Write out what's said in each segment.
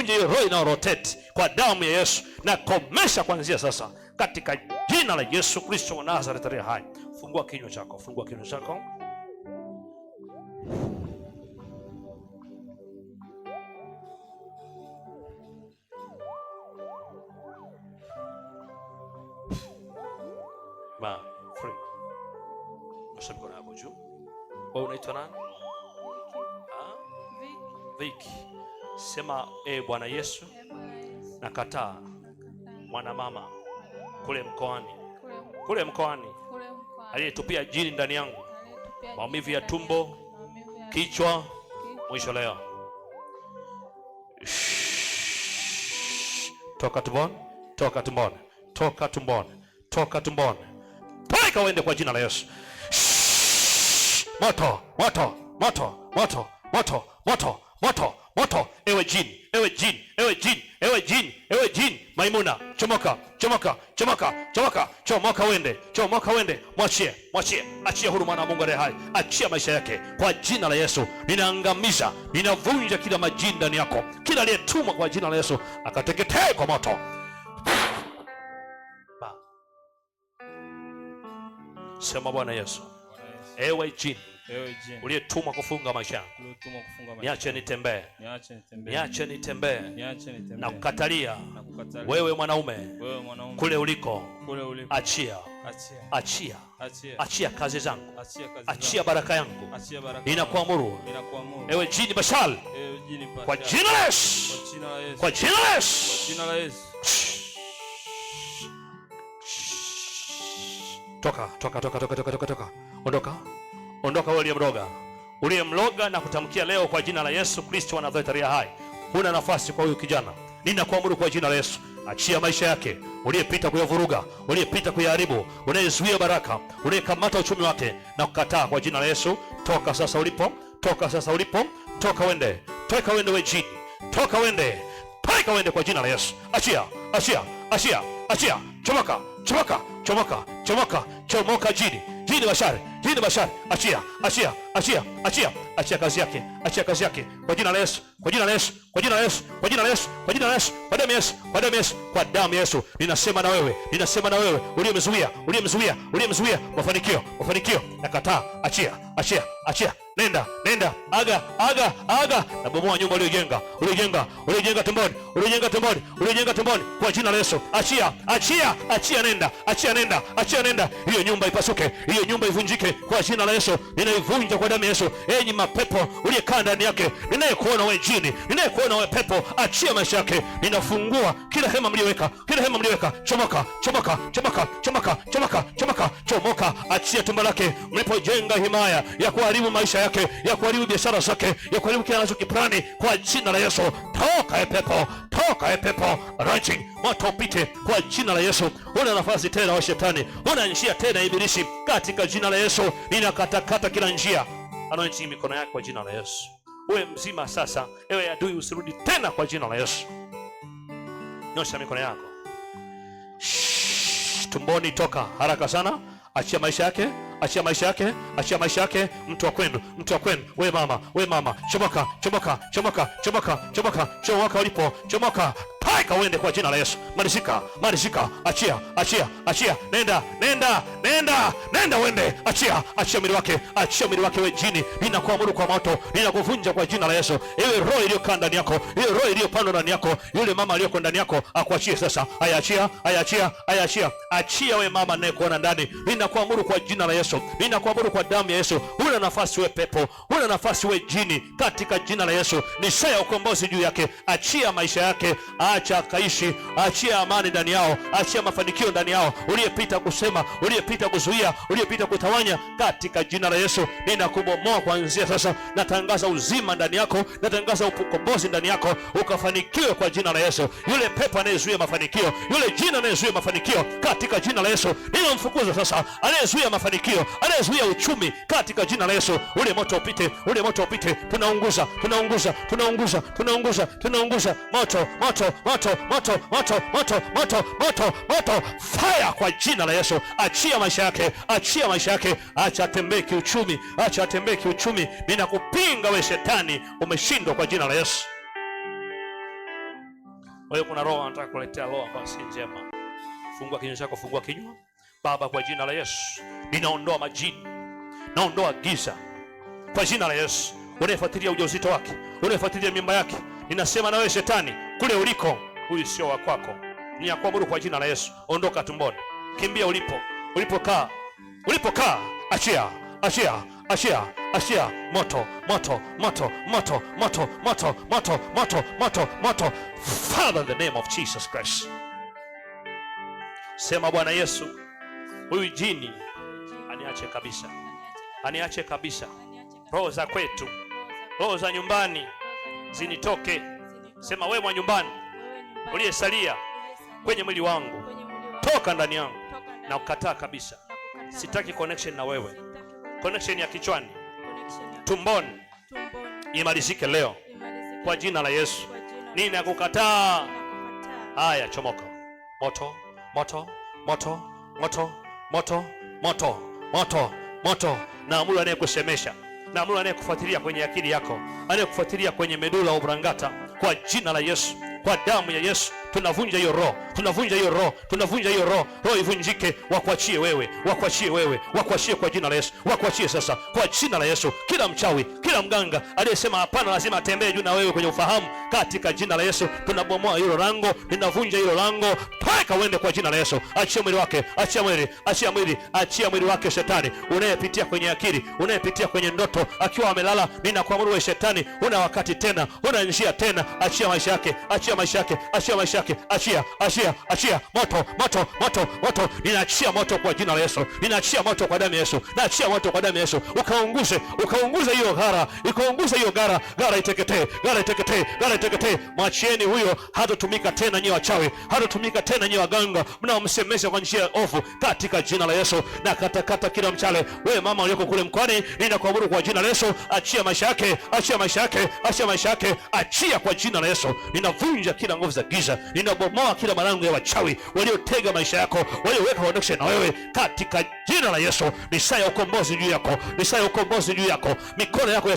ninavunja hiyo roho ina rotate kwa damu ya Yesu, na komesha kuanzia sasa katika jina la Yesu Kristo wa Nazareth aliye hai. Fungua kinywa chako, fungua kinywa chako. Ma, free. Nyosha mikono yako juu. Wewe unaitwa nani? Viki. Sema, Bwana Yesu, nakataa mwana mama kule mkoani aliyetupia jini ndani yangu, maumivu ya tumbo, kichwa, mwisho leo. Toka tumboni, toka tumboni, toka tumboni, toka tumboni. Toka uende kwa jina la Yesu. Moto, moto, moto, moto, moto, moto, moto, moto. Ewe jini, ewe jini, ewe jini, ewe jini, ewe jini Maimuna, chomoka, chomoka, chomoka, chomoka, chomoka uende, chomoka uende. Mwachie, mwachie, achia huru mwana wa Mungu aliye hai. Achia maisha yake kwa jina la Yesu. Ninaangamiza, ninavunja kila majini ndani yako, kila aliyetumwa kwa jina la Yesu akateketee kwa moto. Sema, Bwana Yesu, ewe jini uliyetumwa kufunga maisha yangu, niache nitembee, niache nitembee, na kukatalia wewe mwanaume kule uliko. Achia, achia, achia kazi zangu, achia baraka yangu. Ninakuamuru ewe jini Bashal, kwa jina la Yesu, kwa jina la Yesu. Toka, toka, toka, toka, toka, toka. Ondoka, ondoka wewe uliyemloga na kutamkia leo kwa jina la Yesu Kristo wa Nazareti aliye hai. Huna nafasi kwa huyu kijana. Ninakuamuru kwa jina la Yesu, achia maisha yake. Uliyepita kuyavuruga, uliyepita kuyaharibu, unayezuia baraka, unayekamata uchumi wake na kukataa kwa jina la Yesu, toka sasa ulipo, toka sasa ulipo, toka wende, toka wende wewe jini, toka wende, toka wende kwa jina la Yesu. Achia, achia, achia, achia. Chomoka, chomoka, chomoka, chomoka, chomoka jini, jini Bashari, jini Bashari. Achia, achia, achia, achia, achia kazi yake, achia kazi yake kwa jina la Yesu, kwa jina la Yesu, kwa jina la Yesu, kwa jina la Yesu, kwa jina la Yesu, kwa damu ya Yesu, kwa damu ya Yesu, kwa damu ya Yesu. Ninasema na wewe, ninasema na wewe uliyemzuia, uliyemzuia, uliyemzuia mafanikio, mafanikio, nakataa. Achia, achia, achia. Nenda, nenda, aga, aga, aga. Na bomoa nyumba uliyojenga, uliyojenga, uliyojenga tumboni, uliyojenga tumboni, uliyojenga tumboni kwa jina la Yesu. Achia, achia, achia, nenda, achia, nenda, achia, nenda. Hiyo nyumba ipasuke, hiyo nyumba ivunjike kwa jina la Yesu. Ninaivunja kwa damu ya Yesu. Enyi mapepo uliyekaa ndani yake, ninayekuona wewe jini, ninayekuona wewe pepo, achia maisha yake. Ninafungua kila hema mlioweka, kila hema mlioweka. Chomoka, chomoka, chomoka, chomoka, chomoka, chomoka, chomoka. Achia tumbo lake mlipojenga himaya ya kuharibu maisha yake, ya kuharibu biashara zake, ya kuharibu kila anachokiplani kwa jina la Yesu. Toka pepo, toka pepo, raging moto upite kwa jina la Yesu. Una nafasi tena wa shetani, una njia tena ibilisi katika jina la Yesu. Ninakatakata kila njia. Anointing mikono yako kwa jina la Yesu. Uwe mzima sasa. Ewe adui usirudi tena kwa jina la Yesu. Nyosha mikono yako. Tumboni toka haraka sana. Achia maisha yake, achia maisha yake, achia maisha yake. Mtu wa kwenu, mtu wa kwenu, we mama, we mama, chomoka, chomoka, chomoka, chomoka, chomoka, chomoka ulipo, chomoka. Taika uende kwa jina la Yesu. Malizika, malizika, achia, achia, achia. Nenda, nenda, nenda, nenda uende. Achia, achia mwili wake, achia mwili wake we jini. Ninakuamuru kwa moto, ninakuvunja kwa jina la Yesu. Ewe roho iliyokaa ndani yako, ewe roho iliyopandwa ndani yako, yule mama aliyoko ndani yako, akuachie sasa. Haya, achia, haya, achia, haya, achia. Achia we mama ninayekuona ndani. Ninakuamuru kwa jina la Yesu. Ninakuamuru kwa damu ya Yesu. Huna nafasi we pepo, huna nafasi we jini katika jina la Yesu. Ni saa ya ukombozi juu yake. Achia maisha yake, acha akaishi, achia amani ndani yao, achia mafanikio ndani yao. Uliyepita kusema, uliyepita kuzuia, uliyepita kutawanya, katika jina la Yesu ninakubomoa kuanzia sasa. Natangaza uzima ndani yako, natangaza ukombozi ndani yako, ukafanikiwe kwa jina la Yesu. Yule pepo anayezuia mafanikio, yule jina anayezuia mafanikio, katika jina la Yesu ninamfukuza sasa. Anayezuia mafanikio, anayezuia uchumi, katika jina la Yesu. Ule moto upite, ule moto upite. Tunaunguza, tunaunguza, tunaunguza, tunaunguza, tunaunguza. Moto, moto, moto, moto, moto, moto, moto, moto, moto, fire kwa jina la Yesu. Achia maisha yake, achia maisha yake, acha atembee kiuchumi, acha atembee kiuchumi. Ninakupinga we shetani, umeshindwa kwa jina la Yesu. Wewe kuna roho anataka kuletea roho ambayo si njema. Fungua kinywa chako, fungua kinywa. Baba, kwa jina la Yesu, ninaondoa majini. Naondoa giza. Kwa jina la Yesu, unayefuatilia ujauzito wake, unayefuatilia mimba yake, ninasema na wewe shetani, kule uliko, huyu sio wa kwako. Ninakuamuru kwa jina la Yesu, ondoka tumboni. Kimbia ulipokaa. Achia. Moto. Father, in the name of Jesus Christ. Sema, Bwana Yesu, huyu jini aniache kabisa. Roho za kwetu, roho za nyumbani zinitoke. Sema, wewe mwa nyumbani uliyesalia kwenye mwili wangu, toka ndani yangu. Na kukataa kabisa. Sitaki connection na wewe. Connection ya kichwani, tumboni, imalizike leo kwa jina la Yesu. Ninakukataa. Haya, chomoka. Moto. Naamuru anayekusemesha, naamuru anayekufuatilia kwenye akili yako, anayekufuatilia kwenye medula oblongata, kwa jina la Yesu, kwa damu ya Yesu, tunavunja hiyo roho. Roho ivunjike, wakuachie wewe, wakuachie kwa jina la Yesu, wakuachie sasa kwa jina la Yesu. Kila mchawi, kila mganga aliyesema hapana, lazima atembee juu na wewe kwenye ufahamu, katika jina la Yesu tunabomoa hilo lango, ninavunja hilo lango. Toka uende kwa jina la Yesu. Achia mwili wake, achia mwili wake shetani, unayepitia kwenye akili, unayepitia kwenye ndoto akiwa amelala, ninakuamuru wewe shetani, una wakati tena, una njia tena. Achia maisha yake. Achia moto. Ninaachia moto kwa jina la Yesu. Ninaachia moto kwa damu ya Yesu. Naachia moto kwa damu ya Yesu. Ukaunguze hiyo gara. Gara iteketee. Mwachieni huyo, hatatumika tena nyie wachawi, hatatumika tena nyie waganga mnaomsemesha kwa njia ovu, katika jina la Yesu. Na katakata kila mchale. Wewe mama ulioko kule mkoani, ninakuamuru kwa jina la Yesu, achia maisha yake. Achia kwa jina la Yesu. Ninavunja kila nguvu za giza, ninabomoa kila malango ya wachawi waliotega maisha yako, walioweka connection na wewe, katika jina la Yesu. Ni saa ya ukombozi juu yako. Mikono yako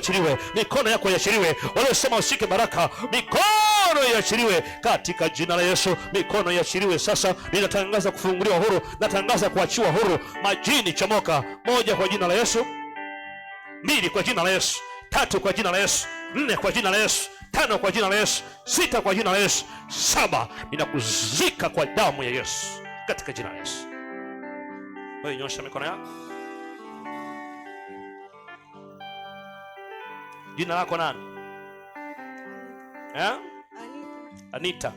iachiliwe. Waliosema usike baraka, mikono iachiliwe katika jina la Yesu. Mikono iachiliwe sasa. Ninatangaza kufunguliwa huru, natangaza kuachiwa huru. Majini chomoka. 1 kwa jina la Yesu, 2 kwa jina la Yesu, 3 kwa jina la Yesu, 4 kwa jina la Yesu, 5 kwa jina la Yesu, 6 kwa jina la Yesu, 7 ninakuzika kwa damu ya Yesu, katika jina la Yesu. Wewe nyosha mikono yako. Jina lako nani? Anita.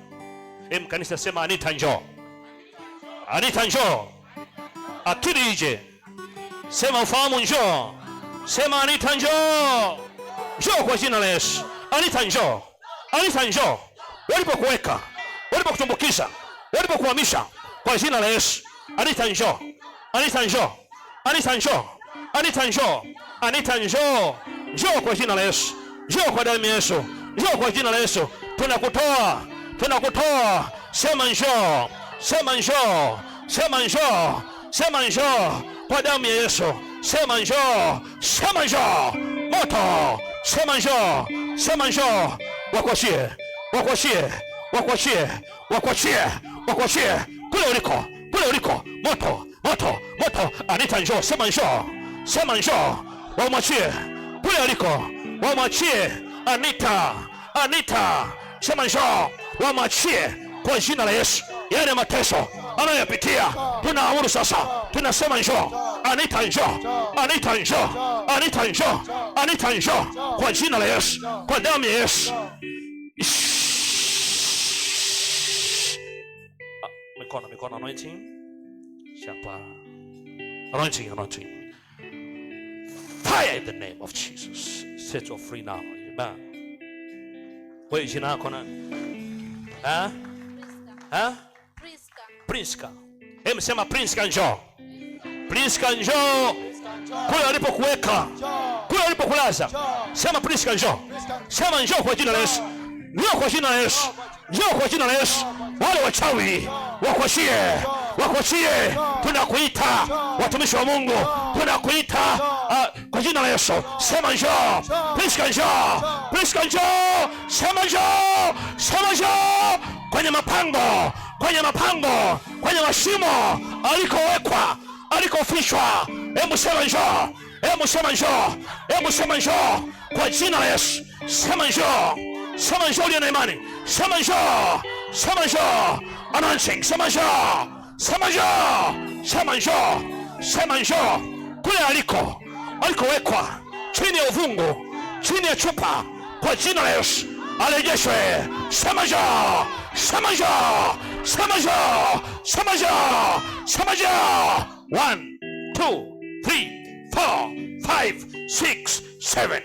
Kanisa sema Anita njoo. Akili ije. Sema ufahamu njoo. Sema Anita njoo. Njoo kwa jina la Yesu. Anita njoo. Walipokuweka, walipokutumbukiza, walipokuhamisha, kwa jina la Yesu. Anita njoo. Njoo kwa jina la Yesu. Njoo kwa damu ya Yesu. Njoo kwa jina la Yesu. Tunakutoa. Sema njoo. Kwa damu ya Yesu. Sema njoo. Moto. Sema njoo. Wakuachie. Kule uliko. Moto. Anita njoo. Sema njoo. Wamwachie. Kule uliko. Wamwachie. Anita. Sema njoo. Wamwachie kwa jina la Yesu. Yale mateso anayopitia, tunaamuru sasa. Tunasema njoo. Anita njoo. Kwa jina la Yesu. Kwa damu ya Yesu. Mikono anointing. Shapa. Anointing. Fire in the name of Jesus. Set you free now. Amen. Wewe jina lako nani? Priska. Sema Priska njoo. Kule alipokuweka, kule alipokulaza. Sema Priska njoo. Sema njoo kwa jina la Yesu. Njoo kwa jina la Yesu. Wale wachawi wakuachie. Tunakuita watumishi wa Mungu, tunakuita kwa jina la Yesu. Sema njoo. Priska njoo. Sema njoo. kwenye mapango, kwenye mashimo alikowekwa, alikofishwa. Hebu sema njoo, hebu sema njoo, hebu sema njoo kwa jina la Yesu. Sema njoo, sema njoo uliye na imani. Sema njoo, sema njoo. Anointing, sema njoo, sema njoo, sema njoo, sema njoo kule alikowekwa, chini ya uvungu, chini ya chupa, kwa jina la Yesu arejeshwe. Sema njoo, sema njoo, sema njoo, sema njoo, sema njoo. 1 2 3 4 5 6 7.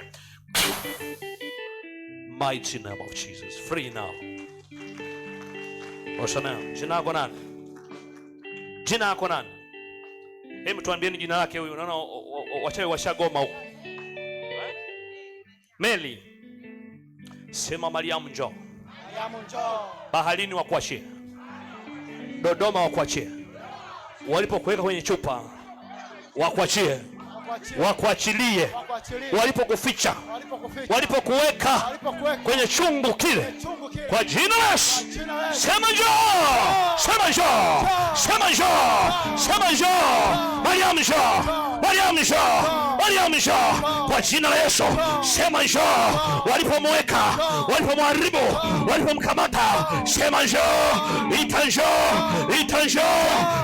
Mighty name of Jesus. Free now. Osana, jina lako nani? Jina lako nani? Hebu tuambieni jina lake huyu. Unaona wachawi washagoma huko. Meli. Sema Mariamu njoo. Mariamu njoo. Baharini wakuachie. Dodoma wakuachie. Walipokuweka kwenye chupa wakuachie. Wakuachilie. Walipokuficha, walipokuweka kwenye chungu kile, kwa jina la Yesu. Sema njoo, sema njoo, sema njoo, sema njoo. Mariamu njoo, Mariamu njoo, Mariamu njoo kwa jina la Yesu. Sema njoo. Walipomweka, walipomharibu, walipomkamata, sema njoo. Ita njoo, ita njoo.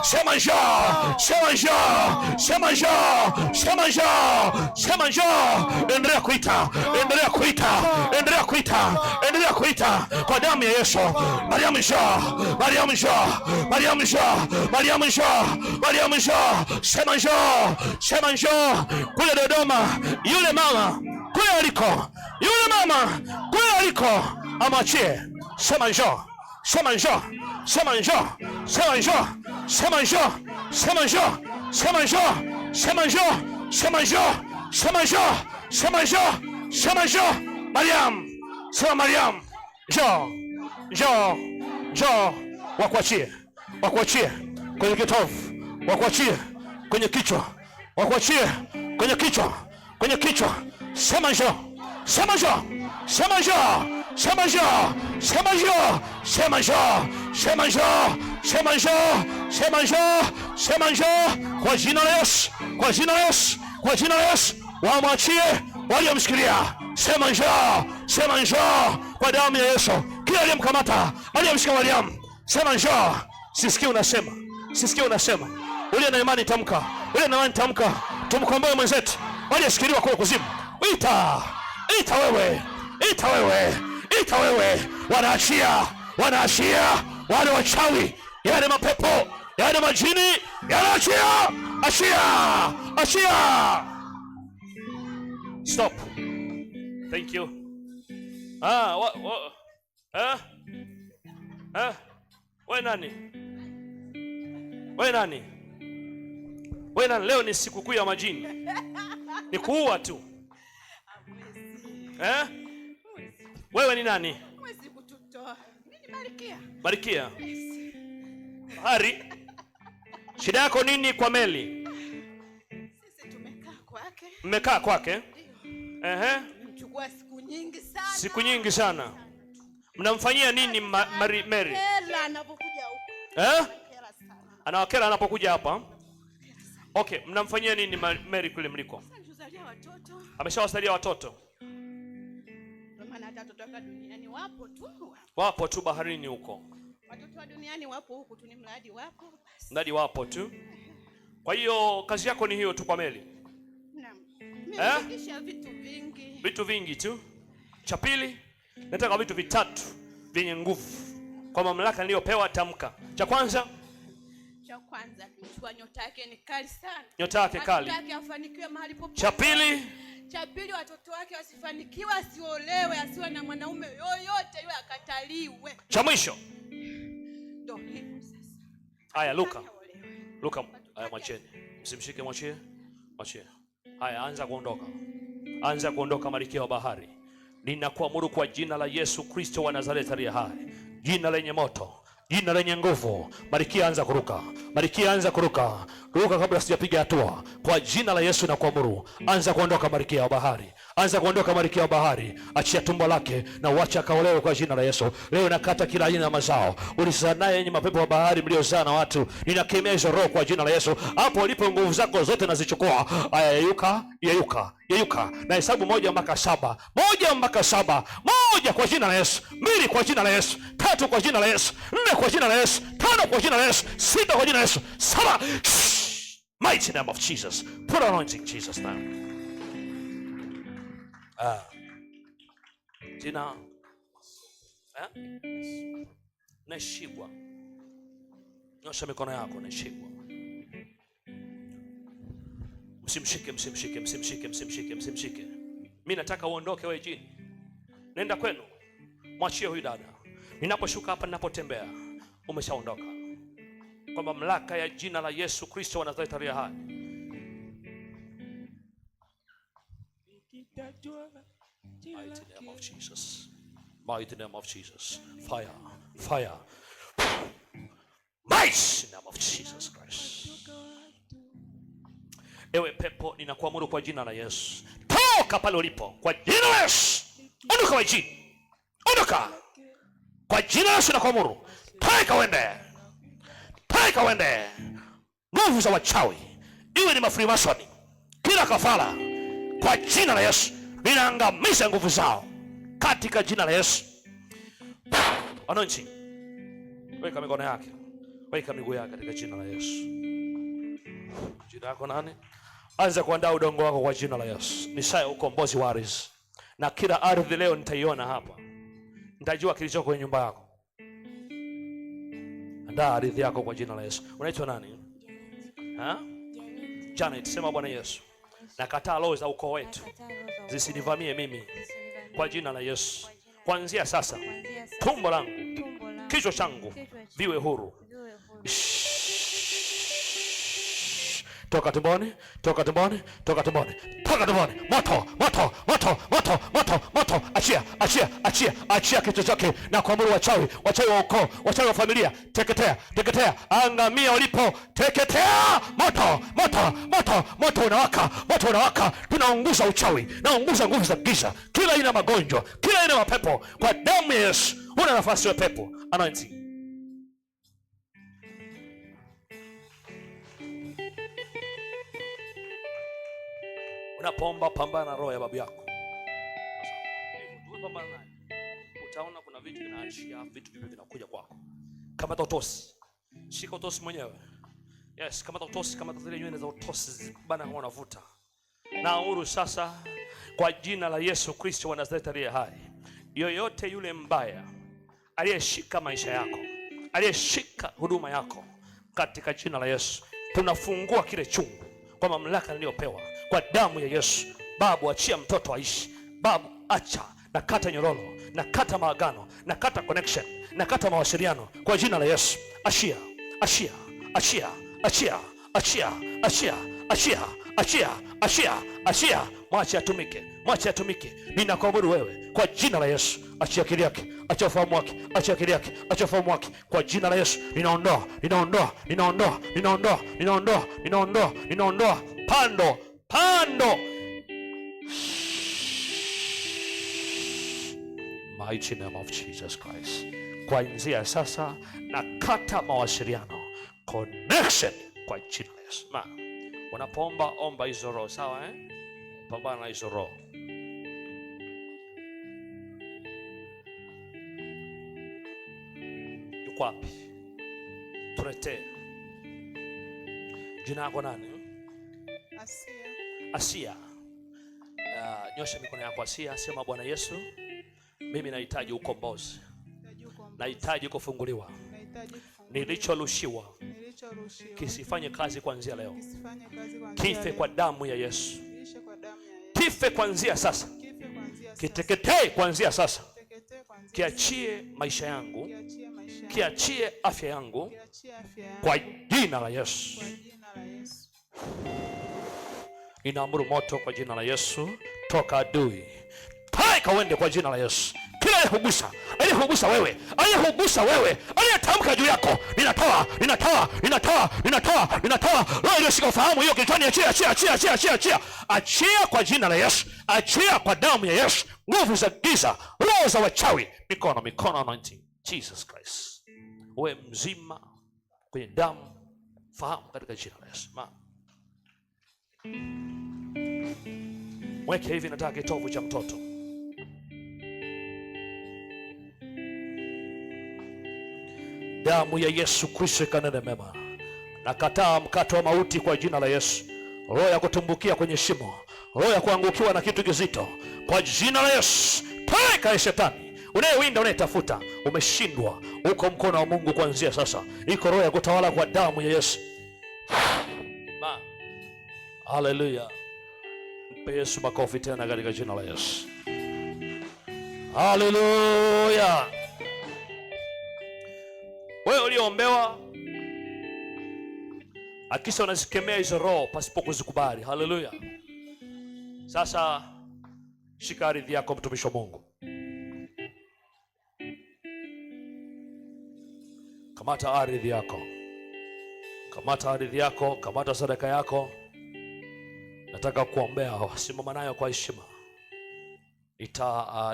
Sema njoo, sema njoo, sema njoo, sema njoo, sema njoo. Endelea kuita, endelea kuita, endelea kuita, endelea kuita kwa damu ya Yesu. Mariamu njoo, Mariamu njoo, Mariamu njoo, Mariamu njoo, Mariamu njoo. Sema njoo, sema njoo. Kule Dodoma, yule mama kule aliko, yule mama kule aliko, amachie. Sema njoo, sema njoo, sema njoo, sema njoo, sema njoo, sema njoo, sema njoo, sema njoo, sema njoo, sema njoo, sema njoo, sema njoo. Mariam, sema Mariam, njoo, njoo, njoo. Wakuachie, wakuachie kwenye kitovu, wakuachie kwenye kichwa, wakuachie kwenye kichwa, kwenye kichwa. Sema njoo, sema njoo, sema njoo, sema njoo, sema njoo, sema njoo, sema njoo, sema njoo, sema njoo, sema njoo kwa jina la Yesu, kwa jina la Yesu, kwa jina la Yesu. Waamwachie waliomshikilia. Sema njoo, sema njoo kwa damu ya Yesu. Kila aliyemkamata, aliyemshika Mariamu, sema njoo. Sisikii unasema, sisikii unasema. Ule na imani tamka, ule na imani tamka. Tumkomboe mwenzetu waliyeshikiliwa kule kuzimu. Ita, ita wewe, ita wewe, ita wewe. Wanaachia, wanaachia wale wachawi, yale mapepo, yale majini, yanaachia. Achia, achia. Stop. Thank you. Wewe nani? Wewe nani? Wewe nani? Leo ni sikukuu ya majini. Ni kuua tu. Wewe ni nani? Mwezi kututoa. Mimi Barikia. Barikia. Hari. Shida yako nini kwa Meli? Sisi tumekaa kwake. Mmekaa kwake? Mchukua siku nyingi sana. Siku nyingi sana. Mnamfanyia nini Mary? Kela anapokuja huko. Kela sana. Anawakera anapokuja hapa? Okay, mnamfanyia nini Mary kule mliko? Ameshazalia watoto. Ameshawazalia watoto. Maana hata watoto wa duniani wapo tu. Wapo tu baharini huko. Watoto wa duniani wapo huko tu, ni mradi wapo basi. Mradi wapo tu. Kwa hiyo kazi yako ni hiyo tu kwa Meli? Naam. Nimefundisha vitu vingi. Vitu vingi tu. Cha pili, nataka vitu vitatu vyenye nguvu kwa mamlaka niliyopewa tamka. Cha kwanza, mchukua nyota yake ni kali sana. Nyota yake kali. Nyota yake afanikiwe mahali popote. Cha pili, watoto wake wasifanikiwe, asiolewe, asiwe na mwanaume yoyote yule, akataliwe. Cha mwisho. Ndio hivyo sasa. Haya, Luka. Haya, mwacheni. Msimshike, mwachie. Mwachie. Haya, anza kuondoka. Anza kuondoka, Malkia wa bahari. Ninakuamuru kwa jina la Yesu Kristo wa Nazareti aliye hai. Jina lenye moto. Jina lenye nguvu. Malkia anza kuruka. Malkia anza kuruka. Ruka kabla sijapiga hatua. Kwa jina la Yesu na kuamuru. Anza kuondoka malkia wa bahari. Anza kuondoka malkia wa bahari. Achia tumbo lake na uache akaolewe kwa jina la Yesu. Leo nakata kila aina ya mazao. Ulizaa naye yenye mapepo wa bahari mliozaa na watu. Ninakemea hizo roho kwa jina la Yesu. Hapo ulipo nguvu zako zote nazichukua. Aya, yeyuka, yeyuka, yeyuka. Na hesabu 1 mpaka 7. 1 mpaka 7. 1 kwa jina la Yesu. 2 kwa jina la Yesu. 3 kwa jina la Yesu. 4 kwa jina la Yesu. 5 kwa jina la Yesu. 6 kwa jina la Yesu. 7. Mighty name of Jesus. Put anointing Jesus now. Jina Neshigwa. Nyosha mikono yako. Neshigwa. Msimshike, msimshike, msimshike, msimshike, msimshike. Mimi nataka uondoke wewe jini. Nenda kwenu. Mwachie huyu dada. Ninaposhuka hapa, ninapotembea, umeshaondoka. Kwa mamlaka ya jina la Yesu Kristo wa Nazareti aliye hai. Mighty name of Jesus. Mighty name of Jesus. Fire. Fire. Mighty name of Jesus Christ. Ewe pepo, ninakuamuru kwa jina la Yesu. Toka pale ulipo kwa jina la Yesu. Ondoka wewe jini. Ondoka. Kwa jina la Yesu nakuamuru. Toka uende. Toka uende. Nguvu za wachawi, iwe ni mafrimasoni, kila kafara, kwa jina la Yesu ninaangamiza nguvu zao katika jina la Yesu. Anointing. Weka mikono yake. Weka miguu yake katika jina la Yesu. Jina lako nani? Anza kuandaa udongo wako kwa jina la Yesu. Ni saa ya ukombozi wa ardhi. Na kila ardhi leo nitaiona hapa. Nitajua kilichoko kwenye nyumba yako. Andaa ardhi yako kwa jina la Yesu. Unaitwa nani? Janet, sema Bwana Yesu. Nakataa roho za ukoo wetu zisinivamie mimi kwa jina la Yesu. Kuanzia sasa tumbo langu, kichwa changu viwe huru. Toka tumboni, toka tumboni, toka tumboni, toka tumboni. Moto, moto, moto, moto, moto, moto. Achia, achia, achia, achia kichwa chake na kuamuru wachawi, wachawi wa ukoo, wachawi wa familia, teketea, teketea, angamia ulipo, teketea. Moto, moto, moto, moto unawaka, moto unawaka. Tunaunguza uchawi, naunguza nguvu za giza, kila aina magonjwa, kila aina mapepo kwa damu ya Yesu. Una nafasi ya pepo. Anointing. Unapoomba, pambana na roho ya babu yako. Pambana naye. Utaona kuna vitu vinaachia, vitu vipya vinakuja kwako. Kama utosi. Shika utosi mwenyewe. Yes, kama utosi, kama zile nywele za utosi bana kama unavuta. Na uhuru sasa kwa jina la Yesu Kristo wa Nazareti aliye hai. Yoyote yule mbaya aliyeshika maisha yako, aliyeshika huduma yako, katika jina la Yesu tunafungua kile chungu kwa mamlaka niliyopewa kwa damu ya Yesu. Babu, achia mtoto aishi. Babu, acha. Nakata nyororo, nakata maagano, nakata connection, nakata mawasiliano kwa jina la Yesu. Achia, achia, achia, achia, achia, achia, achia, achia, achia, achia. Mwache atumike, mwache atumike. Ninakuamuru wewe kwa jina la Yesu. Achia akili yake, achia ufahamu wake, achia akili yake, achia ufahamu wake kwa jina la Yesu. Ninaondoa, ninaondoa, ninaondoa, ninaondoa, ninaondoa, ninaondoa, ninaondoa pando, pando. Mighty name of Jesus Christ. Kuanzia sasa nakata mawasiliano, connection kwa jina la Yesu. Na unapoomba, omba hizo roho, sawa Pambana na hizo roho. Yuko wapi? Tuletee. Jina lako nani? Asia. Asia. Nyosha mikono yako Asia, sema Bwana Yesu, mimi nahitaji ukombozi. Nahitaji kufunguliwa. Nilichorushiwa kisifanye kazi kuanzia leo. Kife kwa damu ya Yesu. Kife kuanzia sasa. Kiteketee kuanzia sasa. Kiachie maisha yangu. Kiachie afya yangu kwa jina la Yesu. Ninaamuru moto kwa jina la Yesu. Toka adui. Taika uende kwa jina la Yesu. Kila kugusa, aliyekugusa wewe, aliyekugusa wewe, aliyetamka juu yako, ninatoa roho iliyoshika ufahamu hiyo kichwani, achia kwa jina la Yesu, achia kwa damu ya Yesu, nguvu za giza, roho za wachawi, mikono anointing Jesus Christ, uwe mzima kwenye damu fahamu katika jina la Yesu. Mweke hivi, nataka kitovu cha mtoto. Damu ya Yesu Kristo ikanene mema. Nakataa mkato wa mauti kwa jina la Yesu. Roho ya kutumbukia kwenye shimo, roho ya kuangukiwa na kitu kizito, kwa jina la Yesu toka shetani. Unayewinda, unayetafuta, umeshindwa. Uko mkono wa Mungu kuanzia sasa. Iko roho ya kutawala kwa damu ya Yesu. Haleluya. Mpe Yesu makofi tena katika jina la Yesu. Haleluya. Wewe uliombewa, akisha unazikemea hizo roho pasipo kuzikubali. Haleluya. Sasa shika ardhi yako, mtumishi wa Mungu. Kamata ardhi yako, kamata ardhi yako, kamata sadaka yako. Nataka kuombea, simama nayo kwa heshima.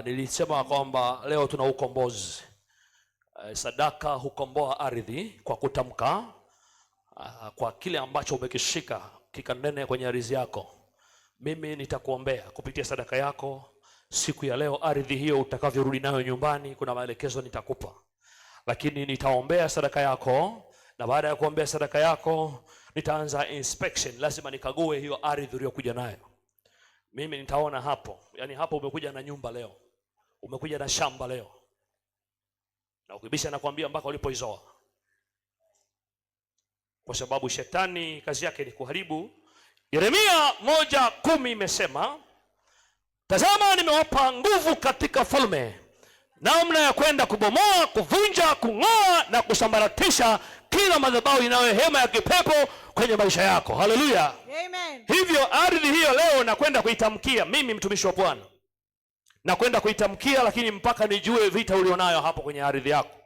Nilisema kwamba leo tuna ukombozi. Sadaka hukomboa ardhi kwa kutamka, kwa kile ambacho umekishika kikanene kwenye ardhi yako. Mimi nitakuombea kupitia sadaka yako siku ya leo. Ardhi hiyo utakavyorudi nayo nyumbani, kuna maelekezo nitakupa, lakini nitaombea sadaka yako, na baada ya kuombea sadaka yako nitaanza inspection. Lazima nikague hiyo ardhi uliyokuja nayo. Mimi nitaona hapo, yani hapo umekuja na nyumba leo, umekuja na shamba leo, na ukibisha nakwambia mpaka ulipoizoa, kwa sababu shetani kazi yake ni kuharibu. Yeremia 1:10 imesema, tazama nimewapa nguvu katika falme, namna ya kwenda kubomoa, kuvunja, kung'oa na kusambaratisha kila madhabahu inayohema ya kipepo kwenye maisha yako. Haleluya. Amen. Hivyo ardhi hiyo leo nakwenda kuitamkia mimi, mtumishi wa Bwana. Nakwenda kuitamkia, lakini mpaka nijue vita ulionayo hapo kwenye ardhi yako.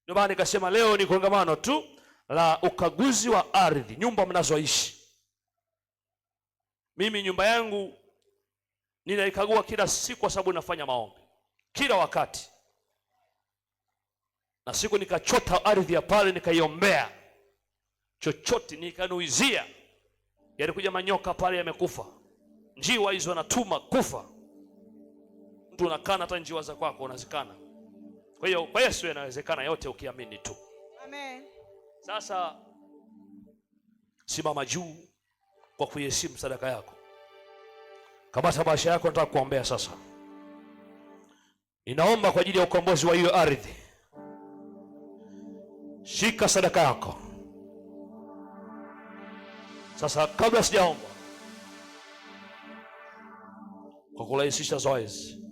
Ndio maana nikasema leo ni kongamano tu la ukaguzi wa ardhi, nyumba mnazoishi. Mimi nyumba yangu ninaikagua kila siku, kwa sababu nafanya maombi kila wakati. Na siku nikachota ardhi ya pale, nikaiombea, chochote nikanuizia. Yalikuja manyoka pale yamekufa, njiwa hizo natuma kufa. Mtu unakana hata njiwa za kwako unazikana. Kwa hiyo kwa Yesu yanawezekana yote ukiamini tu. Amen. Sasa simama juu kwa kuheshimu sadaka yako. Kamata maisha yako, nataka kuombea sasa. Ninaomba kwa ajili ya ukombozi wa hiyo ardhi. Shika sadaka yako. Sasa kabla sijaomba, kwa kurahisisha zoezi,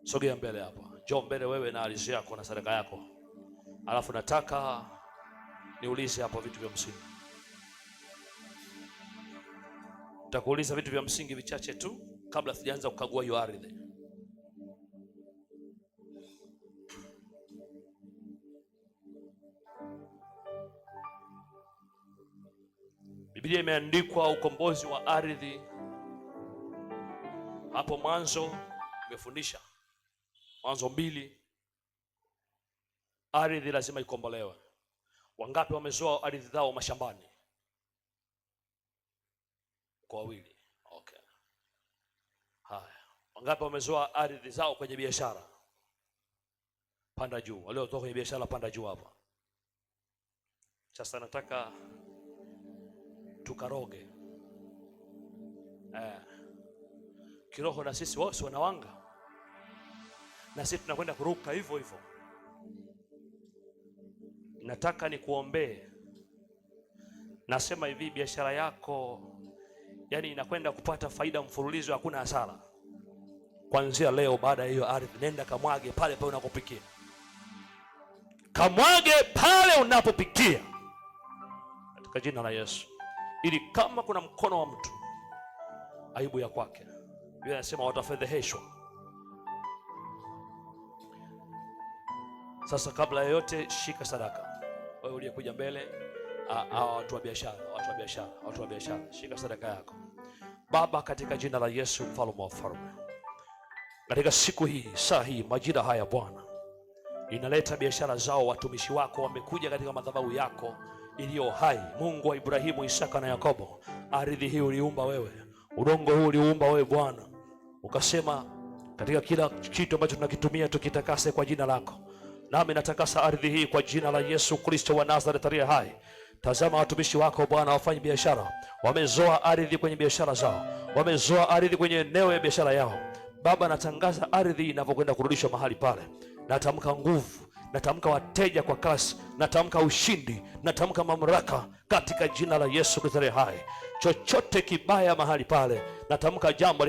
sogea mbele hapa. Njoo mbele wewe na ardhi yako na sadaka yako. Alafu nataka niulize hapo vitu vya msingi. Nitakuuliza vitu vya msingi vichache tu kabla sijaanza kukagua hiyo ardhi. Biblia imeandikwa ukombozi wa ardhi. Hapo mwanzo nimefundisha, Mwanzo 2, ardhi lazima ikombolewe. Wangapi wamezoa ardhi zao mashambani? Kwa wawili. Okay. Haya. Wangapi wamezoa ardhi zao kwenye biashara? Panda juu. Wale watoka kwenye biashara panda juu hapa. Sasa nataka tukaroge. Kiroho na sisi wao wanawanga. Na sisi tunakwenda kuruka hivyo hivyo. Nataka nikuombee. Nasema hivi, biashara yako yani inakwenda kupata faida mfululizo, hakuna hasara. Kuanzia leo, baada ya hiyo ardhi, nenda kamwage pale pale unapopikia. Kamwage pale unapopikia. Katika jina la Yesu. Ili kama kuna mkono wa mtu, aibu ya kwake. Biblia inasema watafedheheshwa. Sasa kabla ya yote, shika sadaka. Wewe uliyekuja mbele, watu wa biashara, shika sadaka yako. Baba, katika jina la Yesu, mfalme wa falme, katika siku hii, saa hii, majira haya Bwana, inaleta biashara zao watumishi wako, wamekuja katika madhabahu yako iliyo hai. Mungu wa Ibrahimu, Isaka na Yakobo, ardhi hii uliumba wewe, udongo huu uliumba wewe Bwana, ukasema katika kila kitu ambacho tunakitumia tukitakase kwa jina lako. Nami natakasa ardhi hii kwa jina la Yesu Kristo wa Nazareth aliye hai. Tazama watumishi wako Bwana, wafanye biashara, wamezoa ardhi kwenye biashara zao, wamezoa ardhi kwenye eneo ya biashara yao. Baba, natangaza ardhi inapokwenda kurudishwa mahali pale, natamka nguvu, natamka wateja kwa kasi, natamka ushindi, natamka mamlaka katika jina la Yesu Kristo aliye hai. Chochote kibaya mahali pale, natamka jambo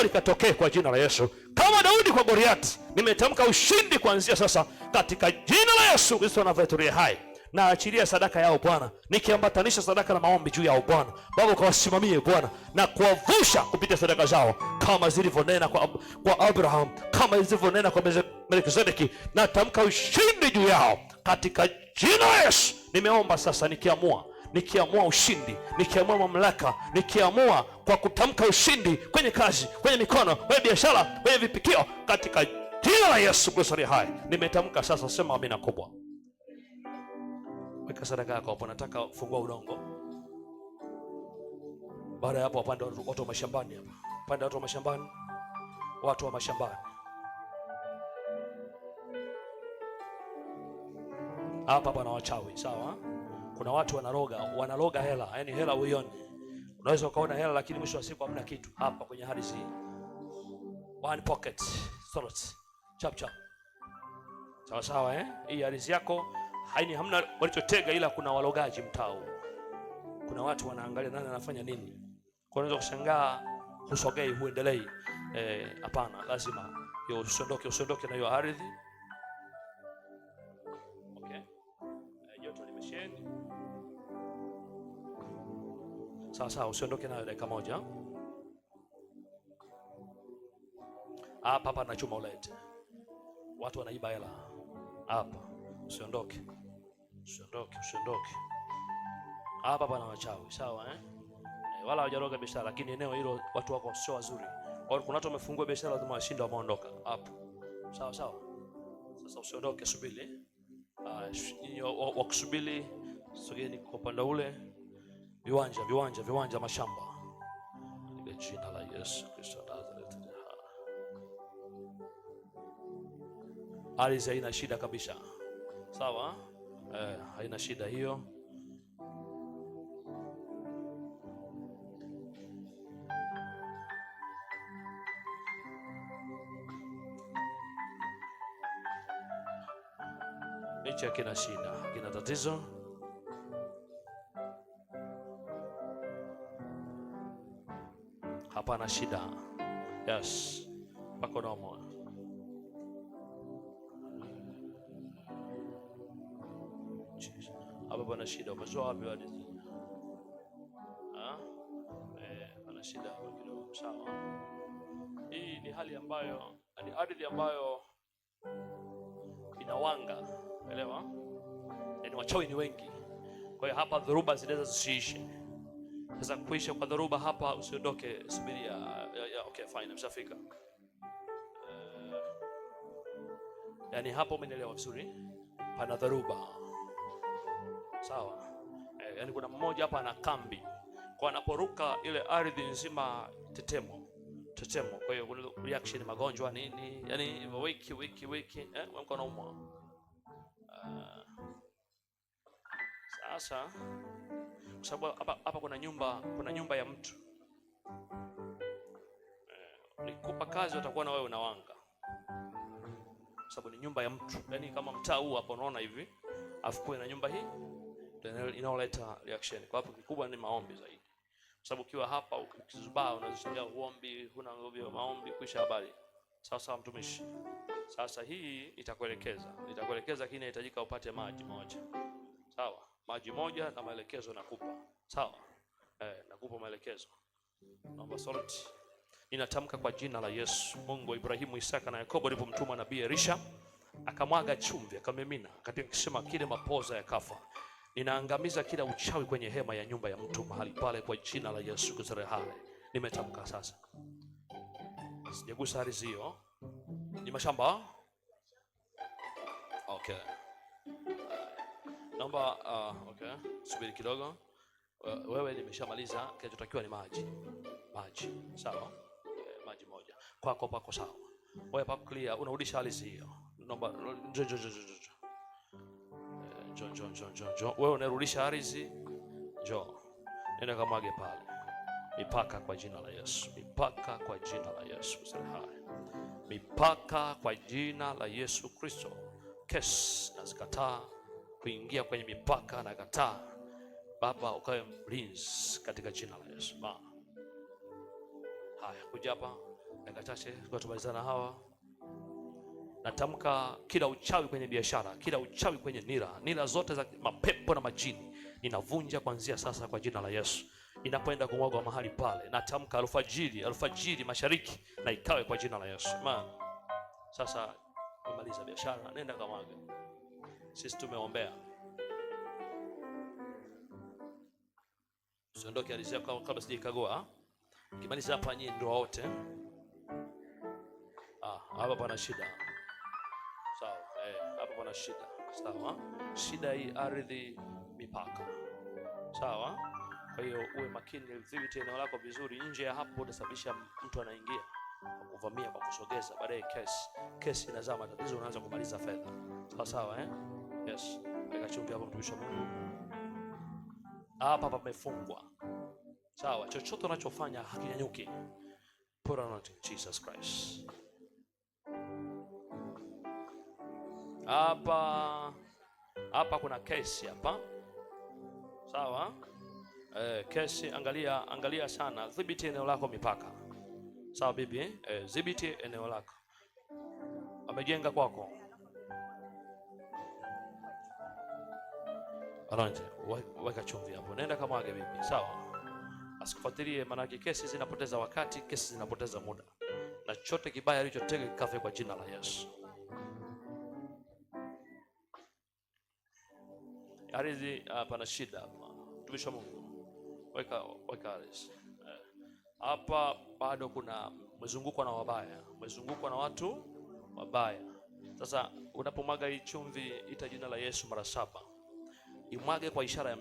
likatokee kwa jina la Yesu. Kama Daudi kwa Goliathi, nimetamka ushindi kuanzia sasa katika jina la Yesu Kristo wa Nazareti aliye hai. Na achilia sadaka yao Bwana, nikiambatanisha sadaka na maombi juu yao Bwana. Baba, ukawasimamie Bwana na kuwavusha kupitia sadaka zao, kama zilivyonena kwa Abraham, kama zilivyonena kwa Melkizedeki. Natamka ushindi juu yao katika jina la Yesu. Nimeomba sasa, nikiamua ushindi, nikiamua mamlaka, nikiamua kwa kutamka ushindi kwenye kazi, kwenye mikono, kwenye biashara, kwenye vipikio, katika jina la Yesu Kristo aliye hai. Nimetamka sasa, sema amina kubwa. Weka sadaka yako hapo. Nataka fungua udongo. Baada ya hapo, wapande watu wa mashambani hapa. Pande watu wa mashambani. Watu wa mashambani. Hapa pana wachawi, sawa? Kuna watu wanaloga hela, yani hela uione. Unaweza ukaona hela lakini mwisho wa siku hamna kitu. Hapa kwenye ardhi hii. One pocket, thoughts. Chap chap. Sawa sawa Hii ardhi yako hamna walichotega, ila kuna walogaji mtao. Kuna watu wanaangalia nani anafanya nini. Kwa unaweza kushangaa, usogei, huendelei. Hapana, lazima usiondoke na hiyo ardhi. Okay. Joto limesheni. Sawa, usiondoke nayo dakika moja. Hapa na chuma ulete. Watu wanaiba hela. Hapa. Usiondoke. Hapa pana wachawi, sawa wala hawajaroga biashara, lakini eneo hilo watu wako sio wazuri. Kuna watu wamefungua biashara, lazima washinda, wameondoka hapo. Sawa. Sasa usiondoke, subiri. Wakusubiri, sogeni kwa upande ule. Viwanja mashamba. Kwa jina la Yesu Kristo wa Nazareti. Ardhi haina shida kabisa. Sawa? Haina shida hiyo. Hicho kina shida, kina tatizo. Hapana shida. Yes. Pako nomo. Hapa pana shida. Umezoa wapi hadithi? Pana shida kidogo, sawa. Hii ni hali ambayo, ni ardhi ambayo inawanga, elewa? Yaani wachawi ni wengi. Kwa hiyo hapa dhoruba zinaweza zisiishe. Sasa kuisha kwa dhoruba hapa, usiondoke, subiria. Okay, fine, nimeshafika. Yaani hapo umenielewa vizuri? Pana dhoruba. Sawa. Yaani kuna mmoja hapa ana kambi. Kwa anaporuka ile ardhi nzima tetemo. Kwa hiyo kuna reaction, magonjwa nini? Yaani wiki mko naumwa. Sasa kwa sababu hapa kuna nyumba ya mtu. Nikupa kazi utakuwa na wewe unawanga. Kwa sababu ni nyumba ya mtu. Yaani kama mtaa huu hapa unaona hivi, afu na nyumba hii inaoleta reaction. Kwa hapo kikubwa ni maombi zaidi. Kwa sababu ukiwa hapa ukizubaa unazishangaa uombi, huna nguvu ya maombi, kuisha habari. Sawa mtumishi. Sasa hii itakuelekeza lakini inahitajika upate maji moja. Sawa? Maji moja na maelekezo nakupa. Sawa? Nakupa maelekezo. Naomba salt. Ninatamka kwa jina la Yesu, Mungu wa Ibrahimu, Isaka na Yakobo, alipomtuma nabii Elisha, akamwaga chumvi, akamimina katika kisima kile, mapoza yakafa. Ninaangamiza kila uchawi kwenye hema ya nyumba ya mtu mahali pale kwa jina la Yesu Kristo hai. Nimetamka sasa. Sijagusa ardhi hiyo. Ni mashamba. Okay. Naomba okay. Subiri kidogo. Wewe nimeshamaliza, kinachotakiwa ni maji. Maji. Sawa? Maji moja. Kwako pako sawa. Wewe pako clear, unarudisha ardhi hiyo. Naomba njoo. Wewe unarudisha ardhi. Njoo. Nenda kamwage pale. Mipaka kwa jina la Yesu. Mipaka kwa jina la Yesu hai. Mipaka kwa jina la Yesu Kristo. Kesi nazikataa kuingia kwenye mipaka, na kataa. Baba ukawe mlinzi katika jina la Yesu. Haya, kuja hapa dakika chache kwa tumalizana hawa. Natamka kila uchawi kwenye biashara, kila uchawi kwenye nira zote za mapepo na majini, ninavunja kuanzia sasa kwa jina la Yesu. Inapoenda kumwagwa mahali pale, natamka alfajiri mashariki, na ikawe kwa jina la Yesu. Sasa umaliza biashara, nenda kamwaga. Sisi tumeombea. Usiondoke alizia kabla sijakagua. Kimaliza hapa nyinyi ndio wote. Hapa pana shida. Sawa, hapa pana shida. Sawa. Shida hii ardhi, mipaka. Sawa? Kwa hiyo uwe makini, udhibiti eneo lako vizuri. Nje ya hapo utasababisha mtu anaingia kwa kuvamia, kwa kusogeza, baadaye kesi inazaa matatizo, unaanza kumaliza fedha. Sawa Yes. Weka chumvi hapo, mtumishi wa Mungu. Hapa pamefungwa. Sawa, chochote unachofanya hakinyanyuki. Put on Jesus Christ. Hapa kuna kesi hapa. Sawa? Kesi, angalia sana. Dhibiti eneo lako, mipaka. Sawa bibi? Dhibiti eneo lako. Amejenga kwako. Aranje, weka chumvi hapo. Nenda kamwage bibi. Sawa? Asikufuatilie, maana kesi zinapoteza wakati, kesi zinapoteza muda. Na chote kibaya alichotega kikafe kwa jina la Yesu. Ardhi pana shida hapa. Mtumishi wa Mungu. Weka ardhi. Hapa bado kuna mzunguko na wabaya. Mzunguko na watu wabaya. Sasa unapomwaga hii chumvi, ita jina la Yesu mara 7. Imwage kwa ishara ya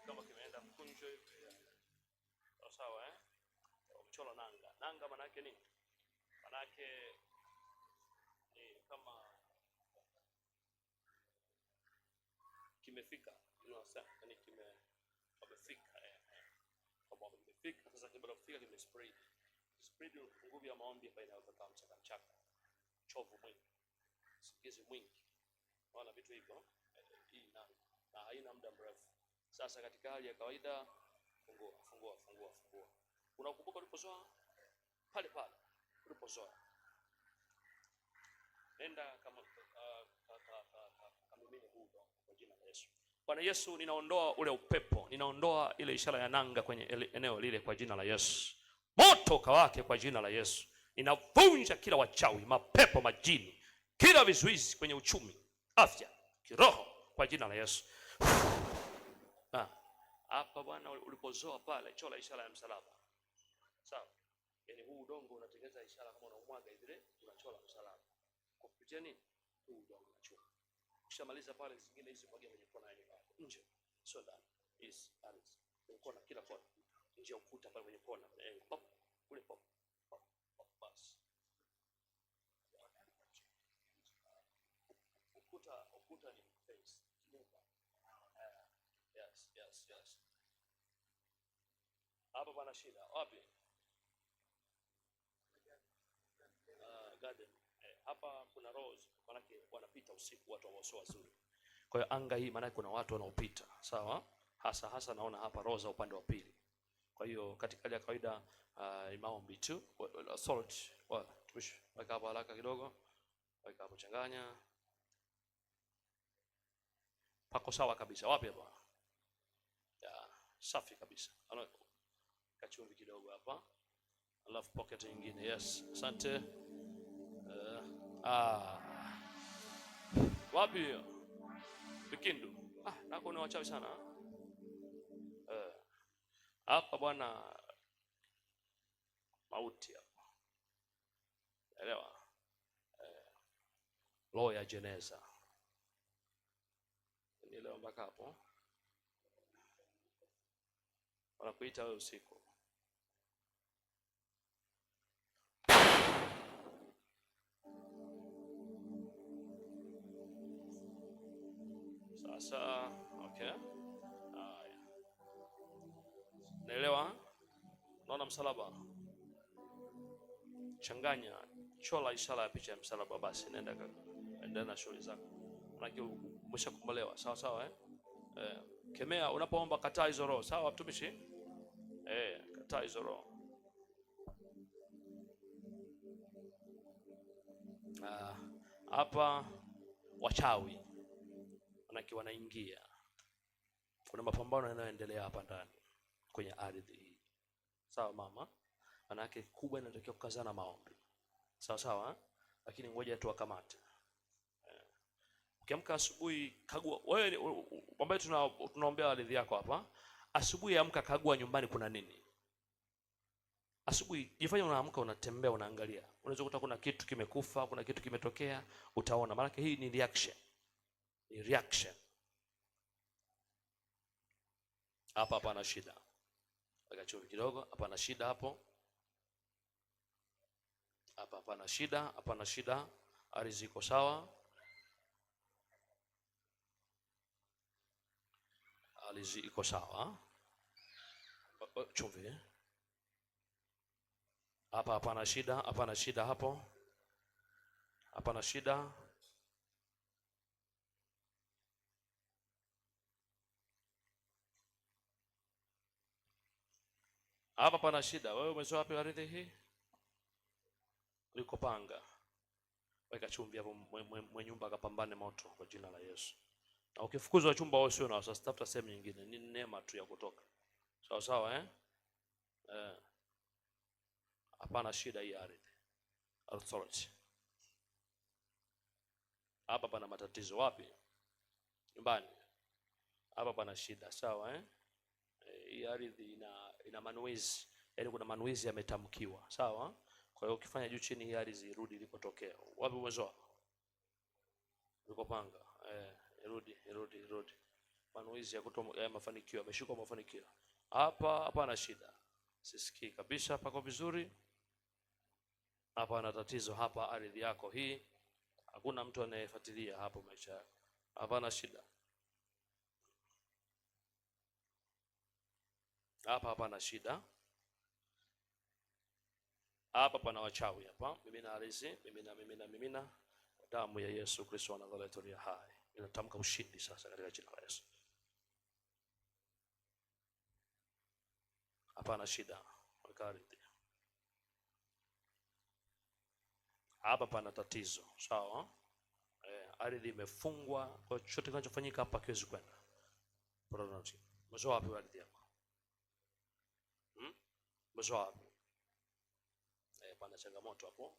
kama kimeenda mkunjo hivi. Sawa mchoro nanga maana yake nini? Maana yake ni kama kimefika, yani kimefika kama kimefika. Sasa kabla kufika kimespread nguvu ya maombi hapa inaweza kama mchaka chovu mwingi, sikizi mwingi, wala vitu hivyo. Hii na haina muda mrefu. Sasa katika hali ya kawaida, fungua. Unakumbuka ulipozoa pale ulipozoa. Nenda kama kamimine huu kwa jina la Yesu. Bwana Yesu, ninaondoa ule upepo, ninaondoa ile ishara ya nanga kwenye eneo lile kwa jina la Yesu. Moto kawake kwa jina la Yesu. Ninavunja kila wachawi, mapepo, majini, kila vizuizi kwenye uchumi, afya, kiroho kwa jina la Yesu. Hapa Bwana ulipozoa pale, chola ishara ya msalaba. Sawa? Yaani huu udongo unatengeneza ishara kama unamwaga hivi, unachola msalaba. Kwa kupitia nini? Huu udongo unachoma. Ukishamaliza pale, zingine hizi mwaga kwenye kona yake pale. Nje. Sio ndani. Yes, ardhi. Kona kila kona. Nje ya ukuta pale kwenye kona. Pop. Kule pop. Bas. Ukuta ni face. Yes. Hapa pana shida. Wapi? Garden. Hapa kuna rose, maana wanapita usiku watu wasio wazuri. Kwa hiyo anga hii maana kuna watu wanaopita, sawa? Hasa naona hapa roho za upande wa pili. Kwa hiyo katika hali ya kawaida maombi tu, salt, tumishi, weka hapo haraka kidogo. Weka hapo, changanya. Pako sawa kabisa. Wapi hapa? Ya, safi kabisa. Kachumvi kidogo hapa. Alafu pocket nyingine. Yes, asante. Wapi hiyo? Bikindu. Nako ni wachawi sana. Hapa bwana mauti hapa. Elewa? Roho ya jeneza. Nielewa mpaka hapo. Wanakuita wewe usiku. Sasa, okay. Naelewa? Naona msalaba. Changanya, chola ishara ya picha ya msalaba, basi nenda na shughuli zako. Maana umeshakombolewa, sawa sawa kemea unapoomba, kataa hizo roho, sawa mtumishi? Kataa hizo roho. Hapa wachawi manake wanaingia. Kuna mapambano yanayoendelea hapa ndani kwenye ardhi hii. Sawa mama? Manake kubwa inatakiwa kukazana maombi. Sawa sawa? Lakini ngoja tu wakamate. Ukiamka asubuhi, kagua wewe ambaye tunaombea ardhi yako hapa. Asubuhi amka, kagua nyumbani kuna nini. Asubuhi jifanye unaamka, unatembea, unaangalia. Unaweza kukuta kuna kitu kimekufa, kuna kitu kimetokea, utaona. Maana hii ni reaction. Ni reaction. Hapa hapana shida. Weka chumvi kidogo, hapana shida hapo. Hapa hapana shida, hapana shida. Ardhi iko sawa. Ardhi iko sawa. Chumvi. Hapa hapana shida, hapana shida hapo. Hapana shida. Hapa pana shida. Wewe umezoea wapi ardhi hii? Liko panga. Weka chumvi hapo, mwenye nyumba akapambane moto kwa jina la Yesu. Na ukifukuzwa chumba wewe sio na wasiwasi, tafuta sehemu nyingine. Ni neema tu ya kutoka. Sawa sawa Hapana shida hii ardhi. Authority. Hapa pana matatizo wapi? Nyumbani. Hapa pana shida, sawa hii ardhi ina manuizi. Yaani kuna manuizi yametamkiwa, sawa? Kwa hiyo ukifanya juu chini, hii ardhi irudi ilikotokea. Wapi umezoa? Ulikopanga. Irudi. Manuizi ya mafanikio, yameshikwa mafanikio. Hapa na shida. Sisikii kabisa, pako vizuri. Hapa ana tatizo hapa ardhi yako hii. Hakuna mtu anayefuatilia hapo maisha yako. Hapa na shida. Hapa na shida. Hapa pana wachawi hapa. Mimina ardhi, mimina damu ya Yesu Kristo wa Nazareti hai. Ninatamka ushindi sasa katika jina la Yesu. Hapana shida. Ardhi. Hapa pana tatizo, sawa? Ardhi imefungwa, kwa chochote kinachofanyika hapa kiwezi kwenda. Mzoa wapi ardhi yako? Mzoa wapi? Pana changamoto hapo.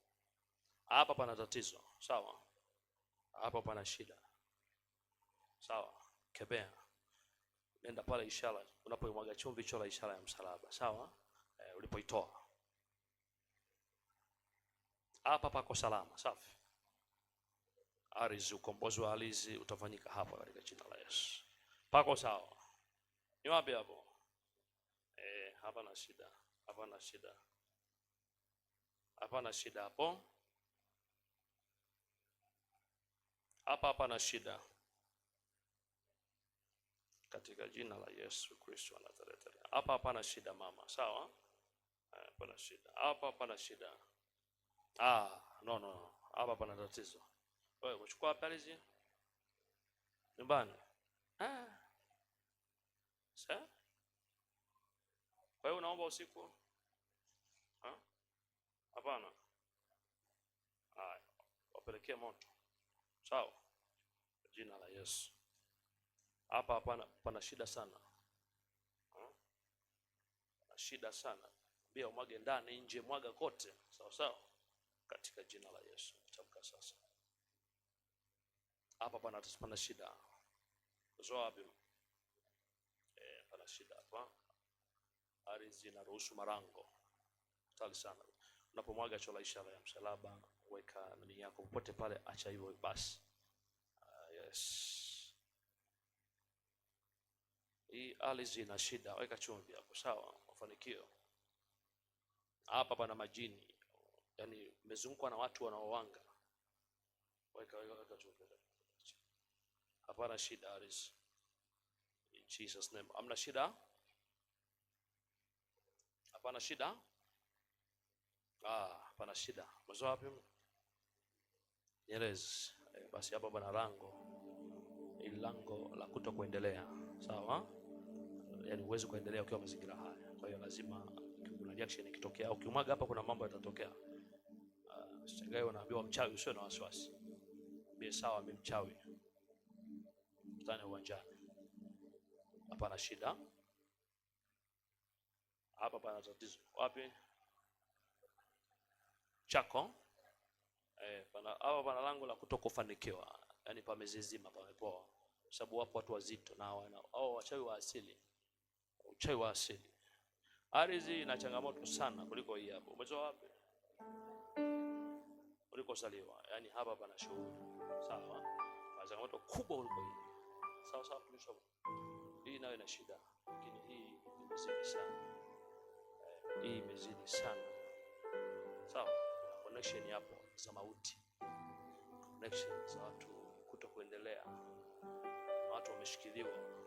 Hapa pana tatizo, sawa? Hapa pana shida. Sawa? Kebea. Nenda pale ishara, unapoimwaga chumvi chola ishara ya msalaba, sawa? Ulipoitoa. Hapa pako salama, safi. Ardhi, ukombozi wa ardhi utafanyika hapa katika jina la Yesu. Pako sawa. Ni wapi hapo? Hapa na shida. Hapana shida. Hapana shida hapo. Hapana shida. Katika jina la Yesu Kristo wa Nazareti. Hapana shida mama, sawa? Hapana shida. Hapana shida. No. Hapa pana tatizo. Wewe uchukua pale Nyumbani. Sasa kwa hiyo unaomba usiku? Hapana. Haya, wapelekee moto. Sawa? Jina la Yesu. Hapa hapana, pana shida sana. Shida sana. Bia umwage ndani, nje, mwaga kote. Sawa sawa? Katika jina la Yesu. Tamka sasa. Hapa pana shida. Uzo wapi? Pana shida hapa. Ardhi inaruhusu marango. Tali sana. Unapomwaga chola ishara ya msalaba, weka nani yako popote pale, acha hivyo basi. Yes. Hii ardhi ina shida, weka chumvi hapo, sawa? Mafanikio. Hapa pana majini. Yaani umezungukwa na watu wanaowanga. Weka chumvi. Hapana shida ardhi. In Jesus name. Amna shida? Hapana shida? Hapana shida. Mwanzo wapi? Nyerezi. Basi hapa bana lango. Ili lango la kutokuendelea. Sawa? Yaani huwezi kuendelea ukiwa mazingira haya. Kwa hiyo lazima kuna reaction ikitokea. Ukimwaga hapa kuna mambo yatatokea. Shangae unaambiwa mchawi, usio na wasiwasi. Mimi sawa, mimi mchawi. Tutane uwanjani. Hapana shida. Hapa pana tatizo. Wapi? Chako. Hapa pana lango la kutokufanikiwa. Yaani pamezizima, pamepoa. Sababu wapo watu wazito na wachawi wa asili. Uchawi wa asili. Ardhi ina changamoto sana kuliko hii hapo. Umetoa wapi? Ulikosaliwa. Yaani hapa pana shughuli. Sawa? Pana changamoto kubwa kuliko hii. Sawa sawa tulisoma. Hii nayo ina shida. Lakini hii imezidi sana. Hii imezidi sana. Sawa? Connection hapo za mauti. Connection za watu kutokuendelea. Watu wameshikiliwa.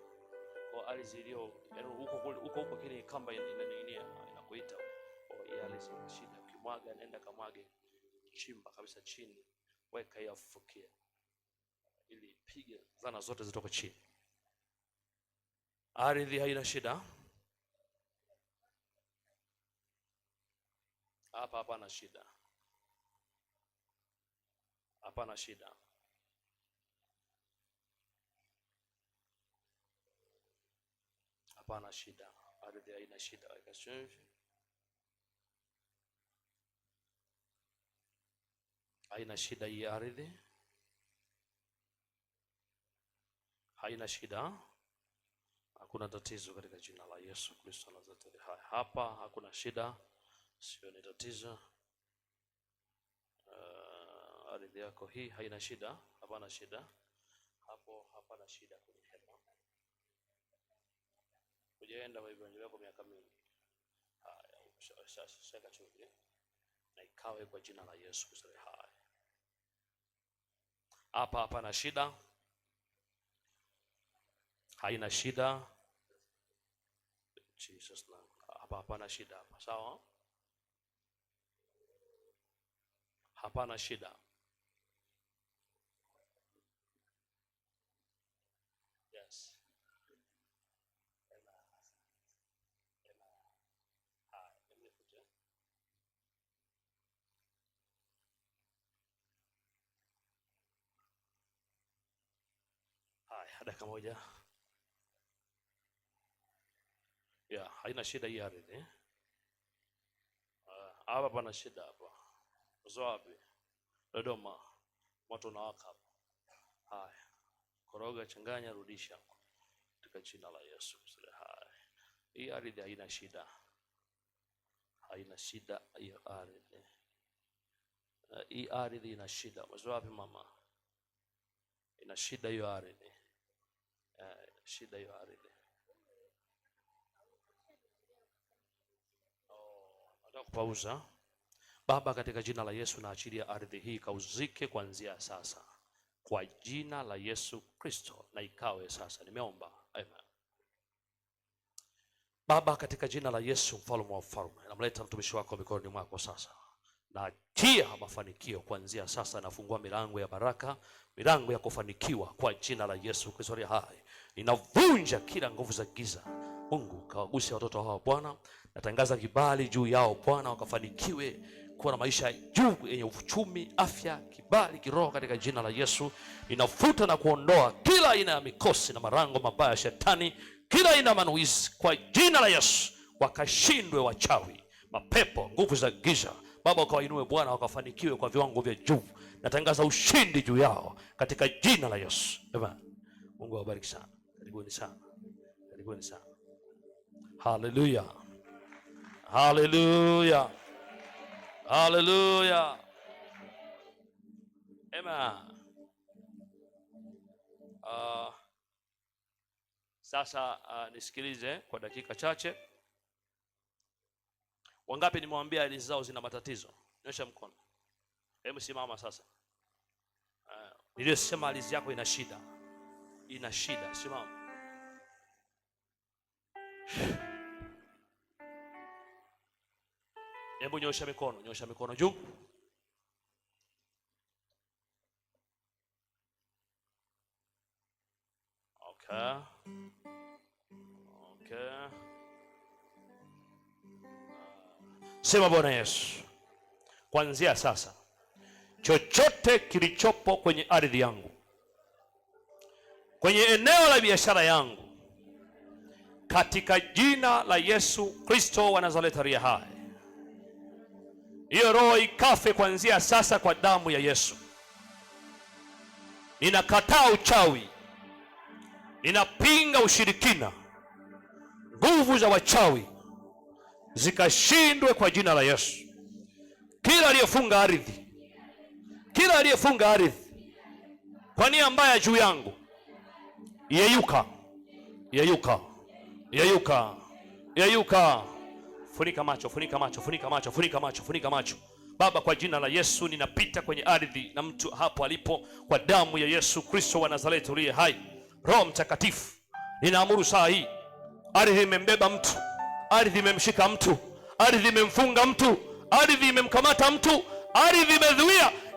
Kwa ardhi iliyo, yaani huko kile kamba inakuita. Kwa hii ardhi ina shida. Ukimwaga nenda kamwage, chimba kabisa chini, weka yafukie. Ili pige zana zote zitoke chini. Ardhi haina shida. Hapa hapana shida. Hapana shida. Hapana shida. Ardhi haina shida. Weka chumvi. Haina shida hii ardhi. Haina shida. Hakuna tatizo katika jina la Yesu Kristo Nazareti. Hapa hakuna shida. Sio ni tatizo. Ardhi yako hii haina shida. Hapana shida. Hapo hapana shida kwenye hema. Hujaenda kwa ibada yako miaka mingi. Sasa chumvi. Na ikawe kwa jina la Yesu Kristo. Hapa hapana shida. Haina shida. Jesus name. Hapa hapana shida hapa. Sawa? Hapana shida. Yes. Haya, dakika moja. Haina shida hii ardhi. Hapa pana shida hapa. Uzo wapi? Dodoma. Moto unawaka hapa. Haya. Koroga, changanya, rudisha. Katika jina la Yesu. Haya. Hii ardhi haina shida. Haina shida hiyo ardhi. Hii ardhi ina shida. Uzo wapi mama? Ina shida hiyo ardhi. Shida hiyo ardhi. Nataka kupauza. Baba, katika jina la Yesu naachilia ardhi hii kauzike kuanzia sasa. Kwa jina la Yesu Kristo na ikawe sasa. Nimeomba. Amen. Baba, katika jina la Yesu mfalme wa wafalme, namleta mtumishi wako mikononi mwako sasa. na tia mafanikio kuanzia sasa. Nafungua milango ya baraka, milango ya kufanikiwa kwa jina la Yesu Kristo aliye hai. Ninavunja kila nguvu za giza. Mungu kawaguse watoto hawa Bwana. Natangaza kibali juu yao Bwana, wakafanikiwe kuwa na maisha juu yenye uchumi, afya, kibali kiroho katika jina la Yesu. Ninafuta na kuondoa kila aina ya mikosi na marango mabaya ya shetani, kila aina ya manuizi kwa jina la Yesu. Wakashindwe wachawi, mapepo, nguvu za giza. Baba, ukawainue Bwana, wakafanikiwe kwa viwango vya juu. Natangaza ushindi juu yao katika jina la Yesu. Amen. Mungu awabariki sana. Karibuni sana. Karibuni sana. Haleluya. Haleluya. Haleluya. Amen. Sasa nisikilize kwa dakika chache. Wangapi nimewambia hali zao zina matatizo? Nyosha mkono. Hebu simama sasa. Nilisema hali yako ina shida. Ina shida. Simama. Hebu nyosha mikono. Nyosha mikono juu. Okay. Okay. Sema Bwana Yesu, kuanzia sasa chochote kilichopo kwenye ardhi yangu, kwenye eneo la biashara yangu, katika jina la Yesu Kristo wa Nazareti aliye hai, hiyo roho ikafe kuanzia sasa kwa damu ya Yesu. Ninakataa uchawi, ninapinga ushirikina, nguvu za wachawi zikashindwe kwa jina la Yesu. Kila aliyefunga ardhi, kila aliyefunga ardhi kwa nia mbaya juu yangu, yeyuka, yeyuka, yeyuka, yeyuka. Funika macho, funika macho, funika macho, funika macho, funika macho. Baba, kwa jina la Yesu ninapita kwenye ardhi na mtu hapo alipo kwa damu ya Yesu Kristo wa Nazareti aliye hai. Roho Mtakatifu, ninaamuru saa hii, ardhi imembeba mtu, ardhi imemshika mtu, ardhi imemfunga mtu, ardhi imemkamata mtu, ardhi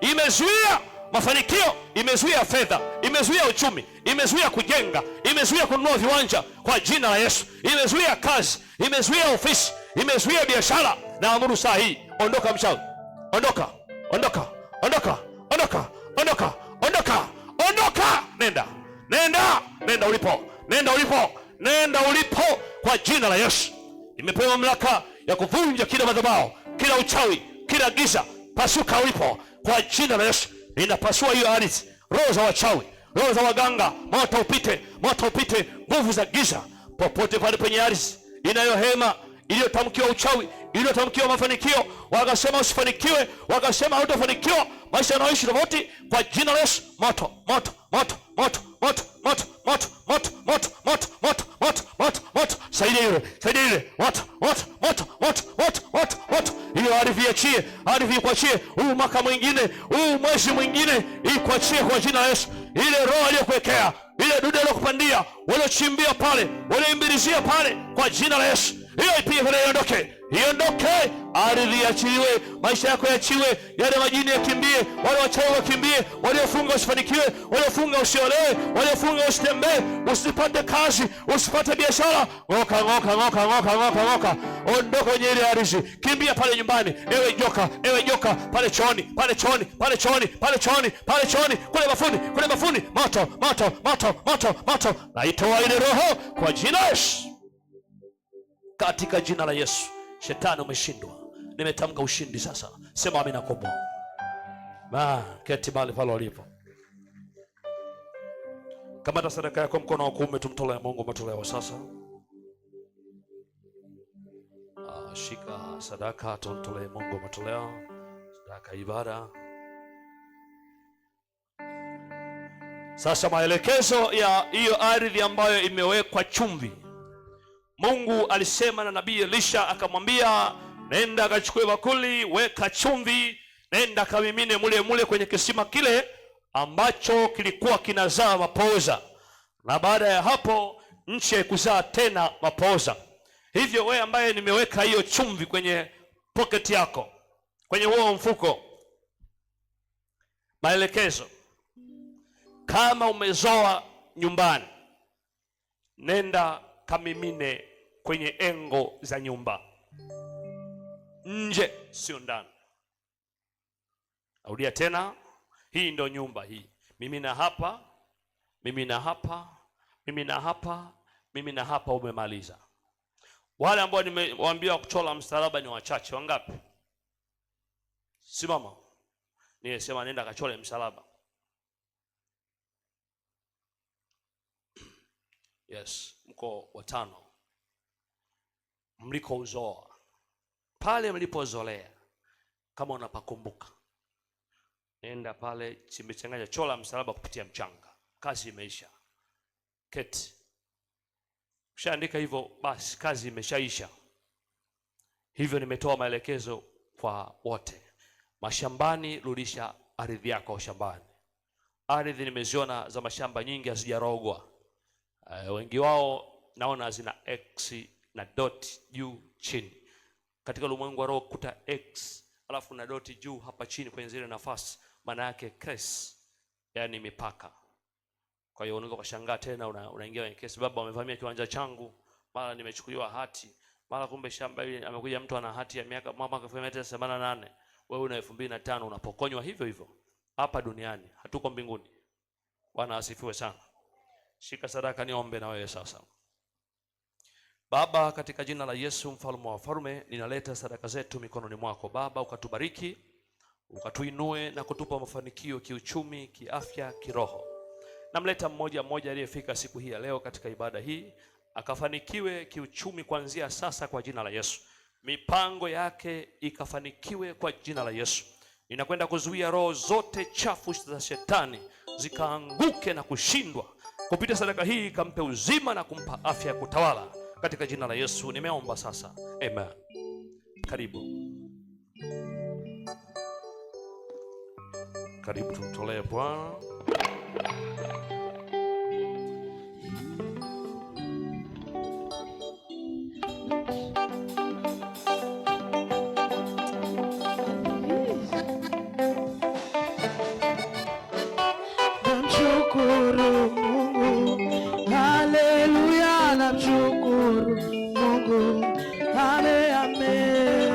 imezuia mafanikio, imezuia fedha, imezuia uchumi, imezuia kujenga, imezuia kununua viwanja kwa jina la Yesu, imezuia kazi, imezuia ofisi, imezuia biashara. Naamuru saa hii, ondoka mchawi, ondoka, ondoka, ondoka, ondoka, ondoka, ondoka, ondoka. Nenda, nenda, nenda ulipo, nenda ulipo, nenda ulipo kwa jina la Yesu. Nimepewa mamlaka ya kuvunja kila madhabahu, kila uchawi, kila giza. Pasuka ulipo kwa jina la Yesu. Ninapasua hiyo ardhi, roho za wachawi, roho za waganga, moto upite, moto upite. Nguvu za giza popote pale penye ardhi inayohema, iliyotamkiwa uchawi, iliyotamkiwa mafanikio, wakasema usifanikiwe, wakasema hutafanikiwa, maisha yanayoishi tofauti, kwa jina la Yesu. Moto, moto, moto, moto, moto, moto, moto, moto, moto, moto, moto, moto, moto, moto. Saidia ile, saidia ile. Moto, moto, moto, moto, moto, moto, moto. Hiyo ardhi iachie, ardhi ikuachie. Huu mwaka mwingine, huu mwezi mwingine ikuachie kwa jina la Yesu. Ile roho aliyokuwekea, ile dude aliyokupandia, waliochimbia pale, walioimbilizia pale, kwa jina la Yesu. Hiyo ipige pale, iondoke, iondoke. Ardhi iachiliwe, maisha yako yachiwe, yale majini yakimbie, wale wachawi wakimbie, waliofunga usifanikiwe, waliofunga usiolewe, waliofunga usitembee, usipate kazi, usipate biashara. Ngoka, ngoka, ngoka, ngoka, ngoka, ngoka. Ondoka kwenye ile ardhi, kimbia pale nyumbani. Ewe joka, ewe joka, pale chooni, pale chooni, pale chooni, pale chooni, pale chooni, kule bafuni, kule bafuni. Moto, moto, moto, moto, moto. Naitoa ile roho kwa jina la Yesu. Katika jina la Yesu. Shetani umeshindwa. Nimetamka ushindi sasa. Sema amina kubwa. Keti mahali pale ulipo. Kamata sadaka yako mkono wa kuume, tumtolee Mungu matoleo sasa. Shika sadaka, tumtolee Mungu matoleo. Sadaka ibada. Sasa maelekezo ya hiyo ardhi ambayo imewekwa chumvi. Mungu alisema na nabii Elisha akamwambia, nenda akachukue bakuli, weka chumvi, nenda kamimine mule kwenye kisima kile ambacho kilikuwa kinazaa mapooza. Na baada ya hapo nchi haikuzaa tena mapooza. Hivyo wewe ambaye nimeweka hiyo chumvi kwenye pocket yako, kwenye huo mfuko maelekezo. Kama umezoa nyumbani, nenda kamimine kwenye engo za nyumba, nje, sio ndani. Audia tena, hii ndo nyumba hii. Mimina hapa, mimina hapa, mimina hapa, mimina hapa. Umemaliza. Wale ambao nimewaambia kuchora msalaba ni wachache. Wangapi? Simama. Nilisema nenda kachole msalaba. Yes, mko watano. Mliko uzoa pale mlipozolea, kama unapakumbuka, nenda pale chimechanganya, chola msalaba kupitia mchanga. Kazi imeisha. Keti. Ushaandika hivyo, basi kazi imeshaisha. Hivyo nimetoa maelekezo kwa wote. Mashambani, rudisha ardhi yako shambani. Ardhi nimeziona za mashamba nyingi hazijarogwa. Wengi wao naona zina X na dot juu chini. Katika ulimwengu wa roho kuta X alafu na dot juu hapa chini kwenye zile nafasi, maana yake case, yani mipaka. Kwa hiyo unaweza kushangaa tena unaingia kwenye kesi, baba wamevamia kiwanja changu, mara nimechukuliwa hati, mara kumbe shamba hili amekuja mtu ana hati ya mwaka 1988, wewe una 2005 unapokonywa hivyo hivyo. Hapa duniani, hatuko mbinguni. Bwana asifiwe sana. Shika sadaka niombe na wewe sasa. Baba, katika jina la Yesu mfalme wa wafalme, ninaleta sadaka zetu mikononi mwako. Baba, ukatubariki, ukatuinue na kutupa mafanikio kiuchumi, kiafya, kiroho. Namleta mmoja mmoja aliyefika siku hii ya leo katika ibada hii, akafanikiwe kiuchumi kuanzia sasa kwa jina la Yesu. Mipango yake ikafanikiwe kwa jina la Yesu. Ninakwenda kuzuia roho zote chafu za shetani zikaanguke na kushindwa. Kupitia sadaka hii kampe uzima na kumpa afya ya kutawala katika jina la Yesu nimeomba sasa. Amen. Karibu. Karibu tumtolee Bwana. Namshukuru Mungu, haleluya, namshukuru Mungu, amen, amen.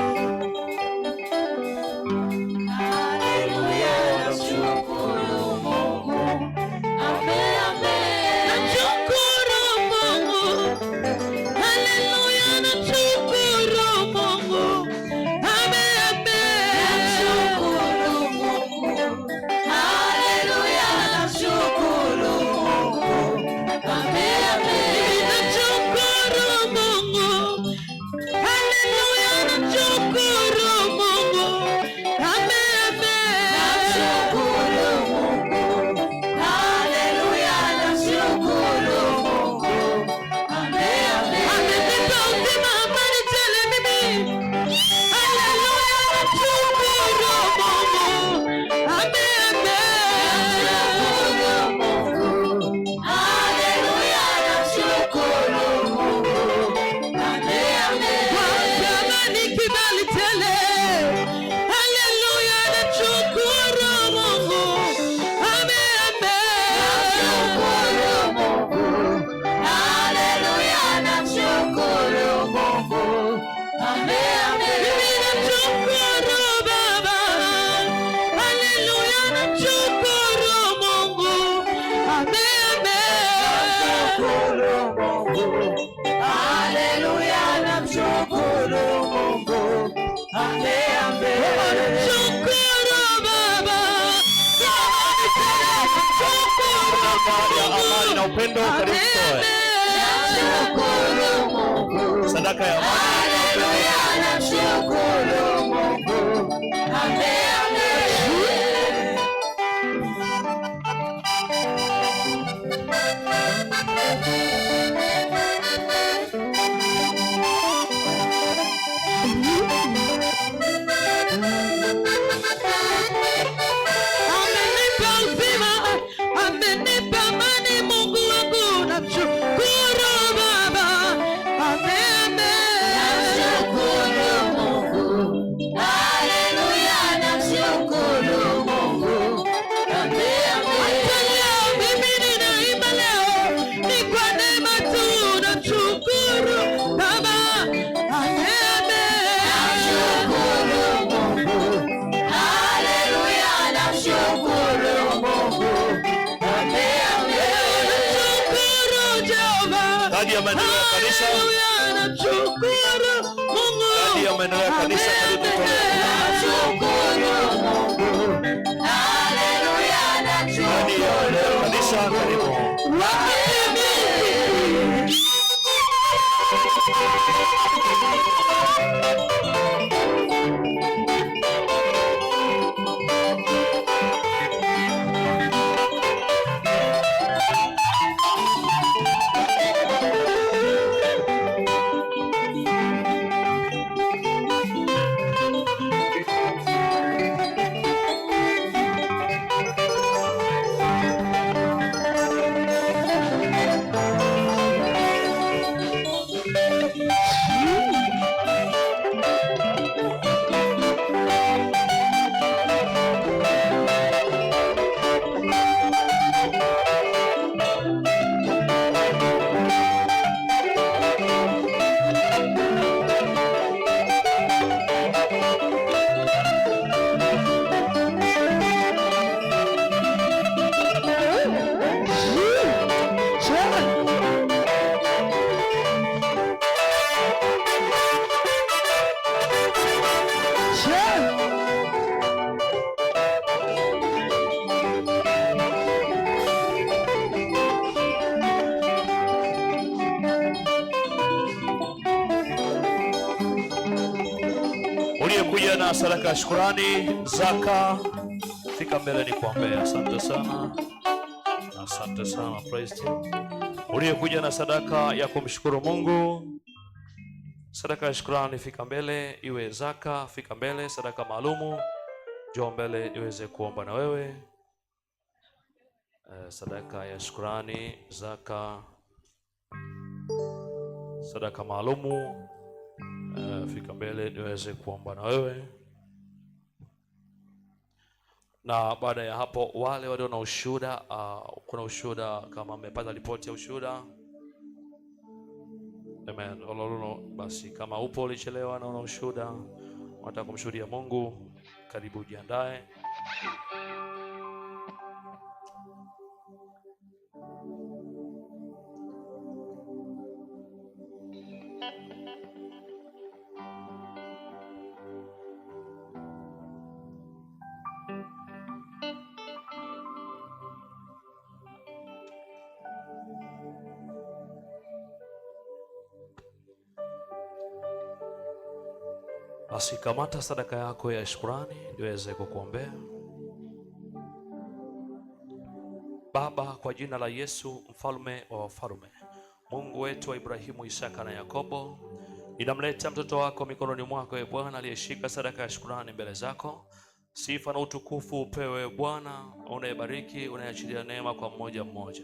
Haleluya, namshukuru Mungu, amen, amen. Namshukuru Mungu, haleluya, namshukuru Mungu, amen, amen. Namshukuru Mungu, haleluya, namshukuru Mungu, amen, amen. Namshukuru Mungu, haleluya, namshukuru Mungu, amen, amen. Namshukuru Mungu, haleluya, namshukuru Mungu, amen, amen. Amenipa uzima, amani tele mimi. Haleluya, namshukuru Mungu, amen, amen. Haleluya, namshukuru Mungu, amen, amen. Kwa amani kibali tele. Haleluya, namshukuru Mungu, amen, amen. Namshukuru Mungu, haleluya, namshukuru Mungu, amen, amen. Mimi namshukuru Baba, haleluya, namshukuru Mungu, amen, amen. Namshukuru Mungu, haleluya, namshukuru Mungu, amen, amen. Namshukuru Baba, Amani na upendo karibu toe. namshukuru Mungu, Sadaka ya amani. haleluya, namshukuru Mungu, amen, amen. Amenipa uzima, amenipa amani, Mungu wangu, namshukuru Baba, amen, amen. Namshukuru Mungu, haleluya, Kadi ya maendeleo ya kanisa. Namshukuru Mungu. Kadi ya maendeleo ya kanisa. Namshukuru Mungu. Haleluya, namshukuru. Kadi ya maendeleo ya kanisa, karibu. Uliyekuja na sadaka ya shukrani, zaka, fika mbele ni kuombea. Asante sana. Asante sana, praise team. Uliyekuja na sadaka ya kumshukuru Mungu, sadaka ya shukrani, fika mbele. Iwe zaka, fika mbele. Sadaka maalumu, njoo mbele niweze kuomba na wewe. Sadaka ya shukrani, zaka, sadaka maalumu, fika mbele niweze kuomba na wewe. Na baada ya hapo, wale walio na ushuhuda, kuna ushuhuda, kama mmepata ripoti ya ushuhuda, amen, basi kama upo ulichelewa na una ushuhuda, unataka kumshuhudia Mungu, karibu jiandae. Basi kamata sadaka yako ya shukrani niweze kukuombea. Baba, kwa jina la Yesu, mfalme wa wafalme, Mungu wetu wa Ibrahimu, Isaka na Yakobo, ninamleta mtoto wako mikononi mwako, Bwana, aliyeshika sadaka ya shukrani mbele zako. Sifa na utukufu upewe Bwana, unayebariki, unayeachilia neema kwa mmoja mmoja.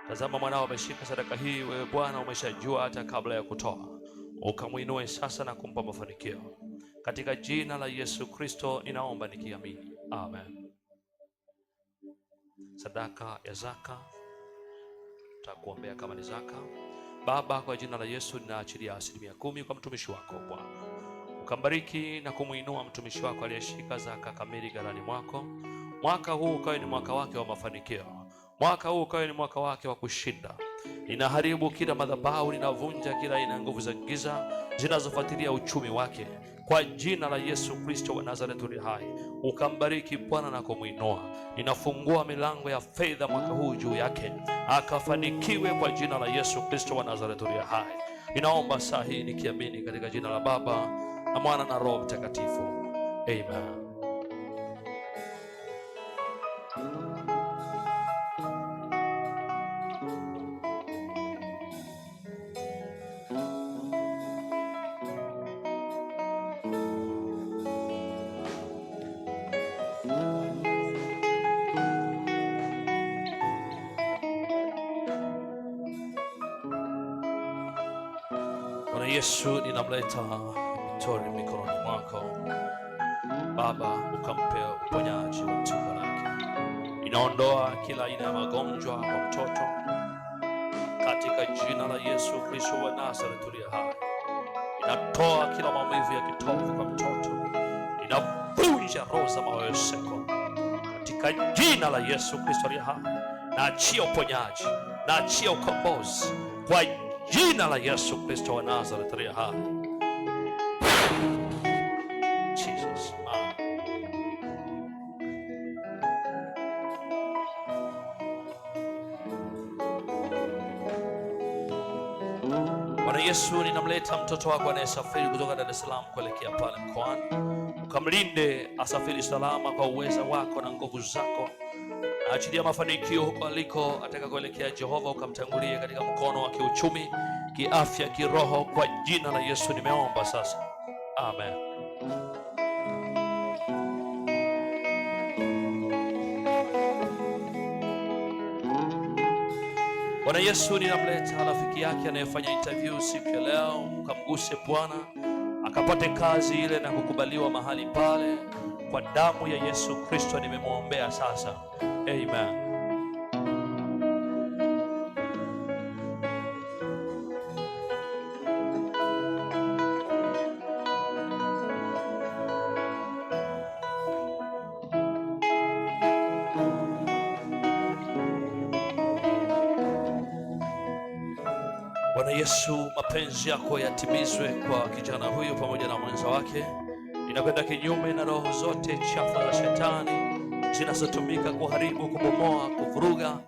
Tazama mwanao ameshika sadaka hii, wewe Bwana umeshajua hata kabla ya kutoa. Ukamuinue sasa na kumpa mafanikio. Katika jina la Yesu Kristo ninaomba nikiamini. Amen. Sadaka ya zaka, takuombea kama ni zaka. Baba, kwa jina la Yesu ninaachilia 10% kwa mtumishi wako Bwana. Ukambariki na kumuinua mtumishi wako aliyeshika zaka kamili ghalani mwako. Mwaka huu ukawe ni mwaka wake wa mafanikio. Mwaka huu ukawe ni mwaka wake wa kushinda. Ninaharibu kila madhabahu, ninavunja kila aina nguvu za giza zinazofuatilia uchumi wake. Kwa jina la Yesu Kristo wa Nazareti aliye hai, ukambariki Bwana na kumuinua. Ninafungua milango ya fedha mwaka huu juu yake, akafanikiwe kwa jina la Yesu Kristo wa Nazareti aliye hai. Ninaomba saa hii nikiamini katika jina la Baba na Mwana na Roho Mtakatifu. Amen. Bwana Yesu, ninamleta Victoria mikononi mwako. Baba, ukampe uponyaji wa tumbo lake. Inaondoa kila aina ya magonjwa kwa mtoto katika jina la Yesu Kristo wa Nazareti aliye hai. Inatoa kila maumivu ya kitovu kwa mtoto. Inavunja roho za maweseko katika jina la Yesu Kristo aliye hai. Naachia uponyaji, naachia ukombozi kwa jina la Yesu Kristo wa Nazareth aliye hai. Jesus. Bwana Yesu, ninamleta mtoto wako anayesafiri kutoka Dar es Salaam kuelekea pale mkoani. Ukamlinde asafiri salama kwa uweza wako na nguvu zako. Achilia mafanikio huko aliko ataka kuelekea. Jehova, ukamtangulie katika mkono wa kiuchumi, kiafya, kiroho, kwa jina la Yesu nimeomba sasa. Amen. Bwana Yesu, ninamleta rafiki yake anayefanya interview siku ya leo. Ukamguse Bwana, akapate kazi ile na kukubaliwa mahali pale. Kwa damu ya Yesu Kristo nimemwombea sasa. Amen. Bwana Yesu, mapenzi yako yatimizwe kwa kijana huyu pamoja na mwenza wake. Ninakwenda kinyume na roho zote chafu za shetani zinazotumika kuharibu, kubomoa, kuvuruga.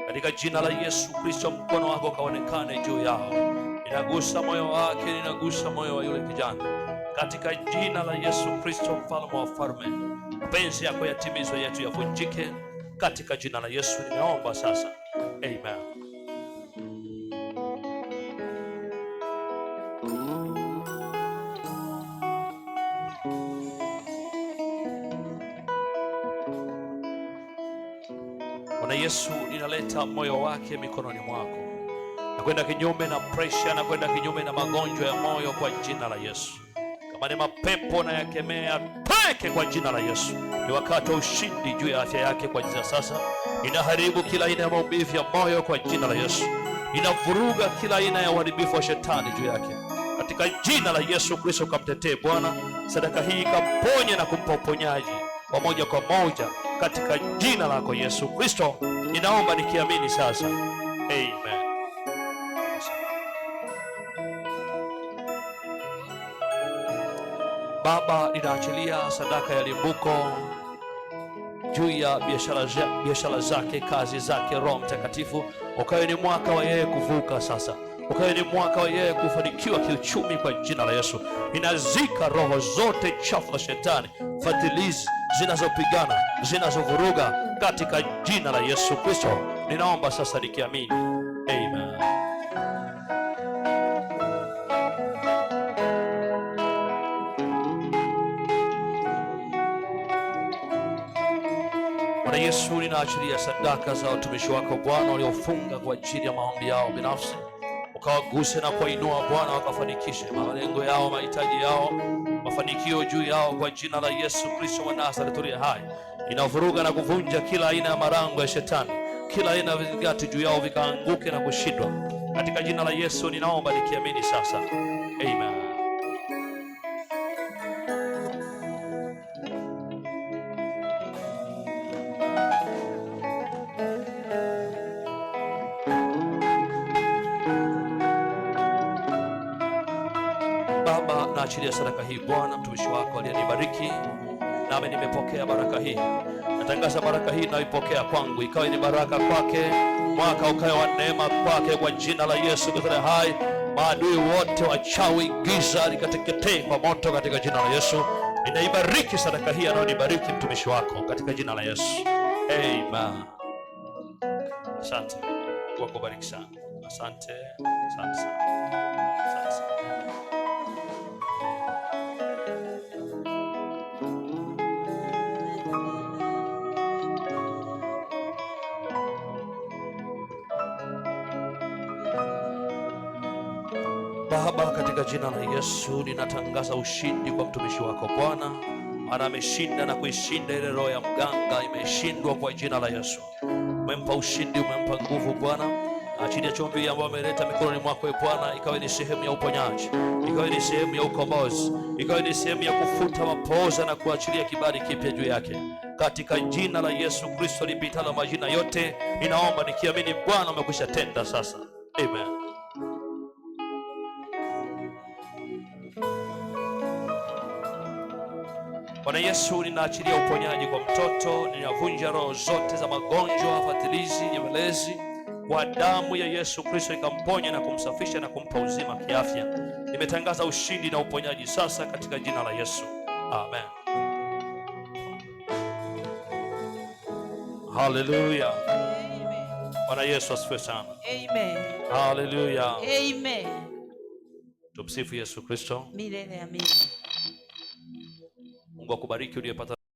Katika jina la Yesu Kristo, mkono wako kaonekane juu yao. Ninagusa moyo wake, ninagusa moyo wa yule kijana. Katika jina la Yesu Kristo, mfalme wa falme, mapenzi yako yatimizwe, yetu yavunjike. Katika jina la Yesu nimeomba sasa. Amen. Bwana Yesu, ninaleta moyo wake mikononi mwako. Nakwenda kinyume na pressure, nakwenda kinyume na magonjwa ya moyo kwa jina la Yesu. Kama ni mapepo na yakemea peke kwa jina la Yesu. Ni wakati wa ushindi juu ya afya yake kwa jina sasa. Ninaharibu kila aina ya maumivu ya moyo kwa jina la Yesu. Ninavuruga kila aina ya uharibifu wa shetani juu yake. Katika jina la Yesu Kristo, kamtetee Bwana. Sadaka hii kamponye na kumpa uponyaji wa moja kwa moja katika jina lako Yesu Kristo. Ninaomba nikiamini sasa. Amen. Baba, ninaachilia sadaka ya limbuko juu ya biashara zake, kazi zake. Roho Mtakatifu, ukawe ni mwaka wa yeye kuvuka sasa. Ukawe ni mwaka wa yeye kufanikiwa kiuchumi kwa jina la Yesu. Ninazika roho zote chafu za shetani, fadhilizi zinazopigana, zinazovuruga katika jina la Yesu Kristo. Ninaomba sasa nikiamini. Amen. Bwana Yesu, ninaachilia sadaka za watumishi wako Bwana waliofunga kwa ajili ya maombi yao binafsi. Ukawaguse na kuinua Bwana, wakafanikishe malengo yao, mahitaji yao, mafanikio juu yao kwa jina la Yesu Kristo wa Nazareth aliye hai. Inavuruga na kuvunja kila aina ya marango ya shetani, kila aina ya vizingati juu yao vikaanguke na kushindwa katika jina la Yesu. Ninaomba nikiamini sasa. Amen. Baba, naachilia sadaka hii Bwana, mtumishi wako aliyenibariki, nami nimepokea baraka hii. Natangaza baraka hii naipokea kwangu, ikawa ni baraka kwake, mwaka ukawe wa neema kwake kwa jina la Yesu Kristo hai. Maadui wote, wachawi, giza likateketee kwa moto katika jina la Yesu. Ninaibariki sadaka hii anayonibariki mtumishi wako katika jina la Yesu. Amen. Asante. Mungu akubariki sana. Asante. Asante sana. Asante sana. Baba, katika jina la Yesu ninatangaza ushindi kwa mtumishi wako Bwana. Maana ameshinda na kuishinda ile roho ya mganga, imeshindwa kwa jina la Yesu. Umempa ushindi, umempa nguvu Bwana. Achilia chombi ambayo ameleta mikononi mwako Bwana, ikawe ni sehemu ya uponyaji, ikawe ni sehemu ya ukombozi, ikawe ni sehemu ya kufuta mapoza na kuachilia kibali kipya juu yake. Katika jina la Yesu Kristo lipitalo majina yote, ninaomba nikiamini Bwana umekwisha tenda sasa. Amen. Bwana Yesu, ninaachilia uponyaji kwa mtoto, ninavunja roho zote za magonjwa, fatilizi, nyemelezi. Kwa damu ya Yesu Kristo ikamponya na kumsafisha na kumpa uzima kiafya. Nimetangaza ushindi na uponyaji sasa katika jina la Yesu. Amen. Hallelujah. Amen. Bwana Yesu asifiwe sana. Amen. Hallelujah. Amen. Tumsifu Yesu Kristo. Milele amina. Mungu akubariki uliyepata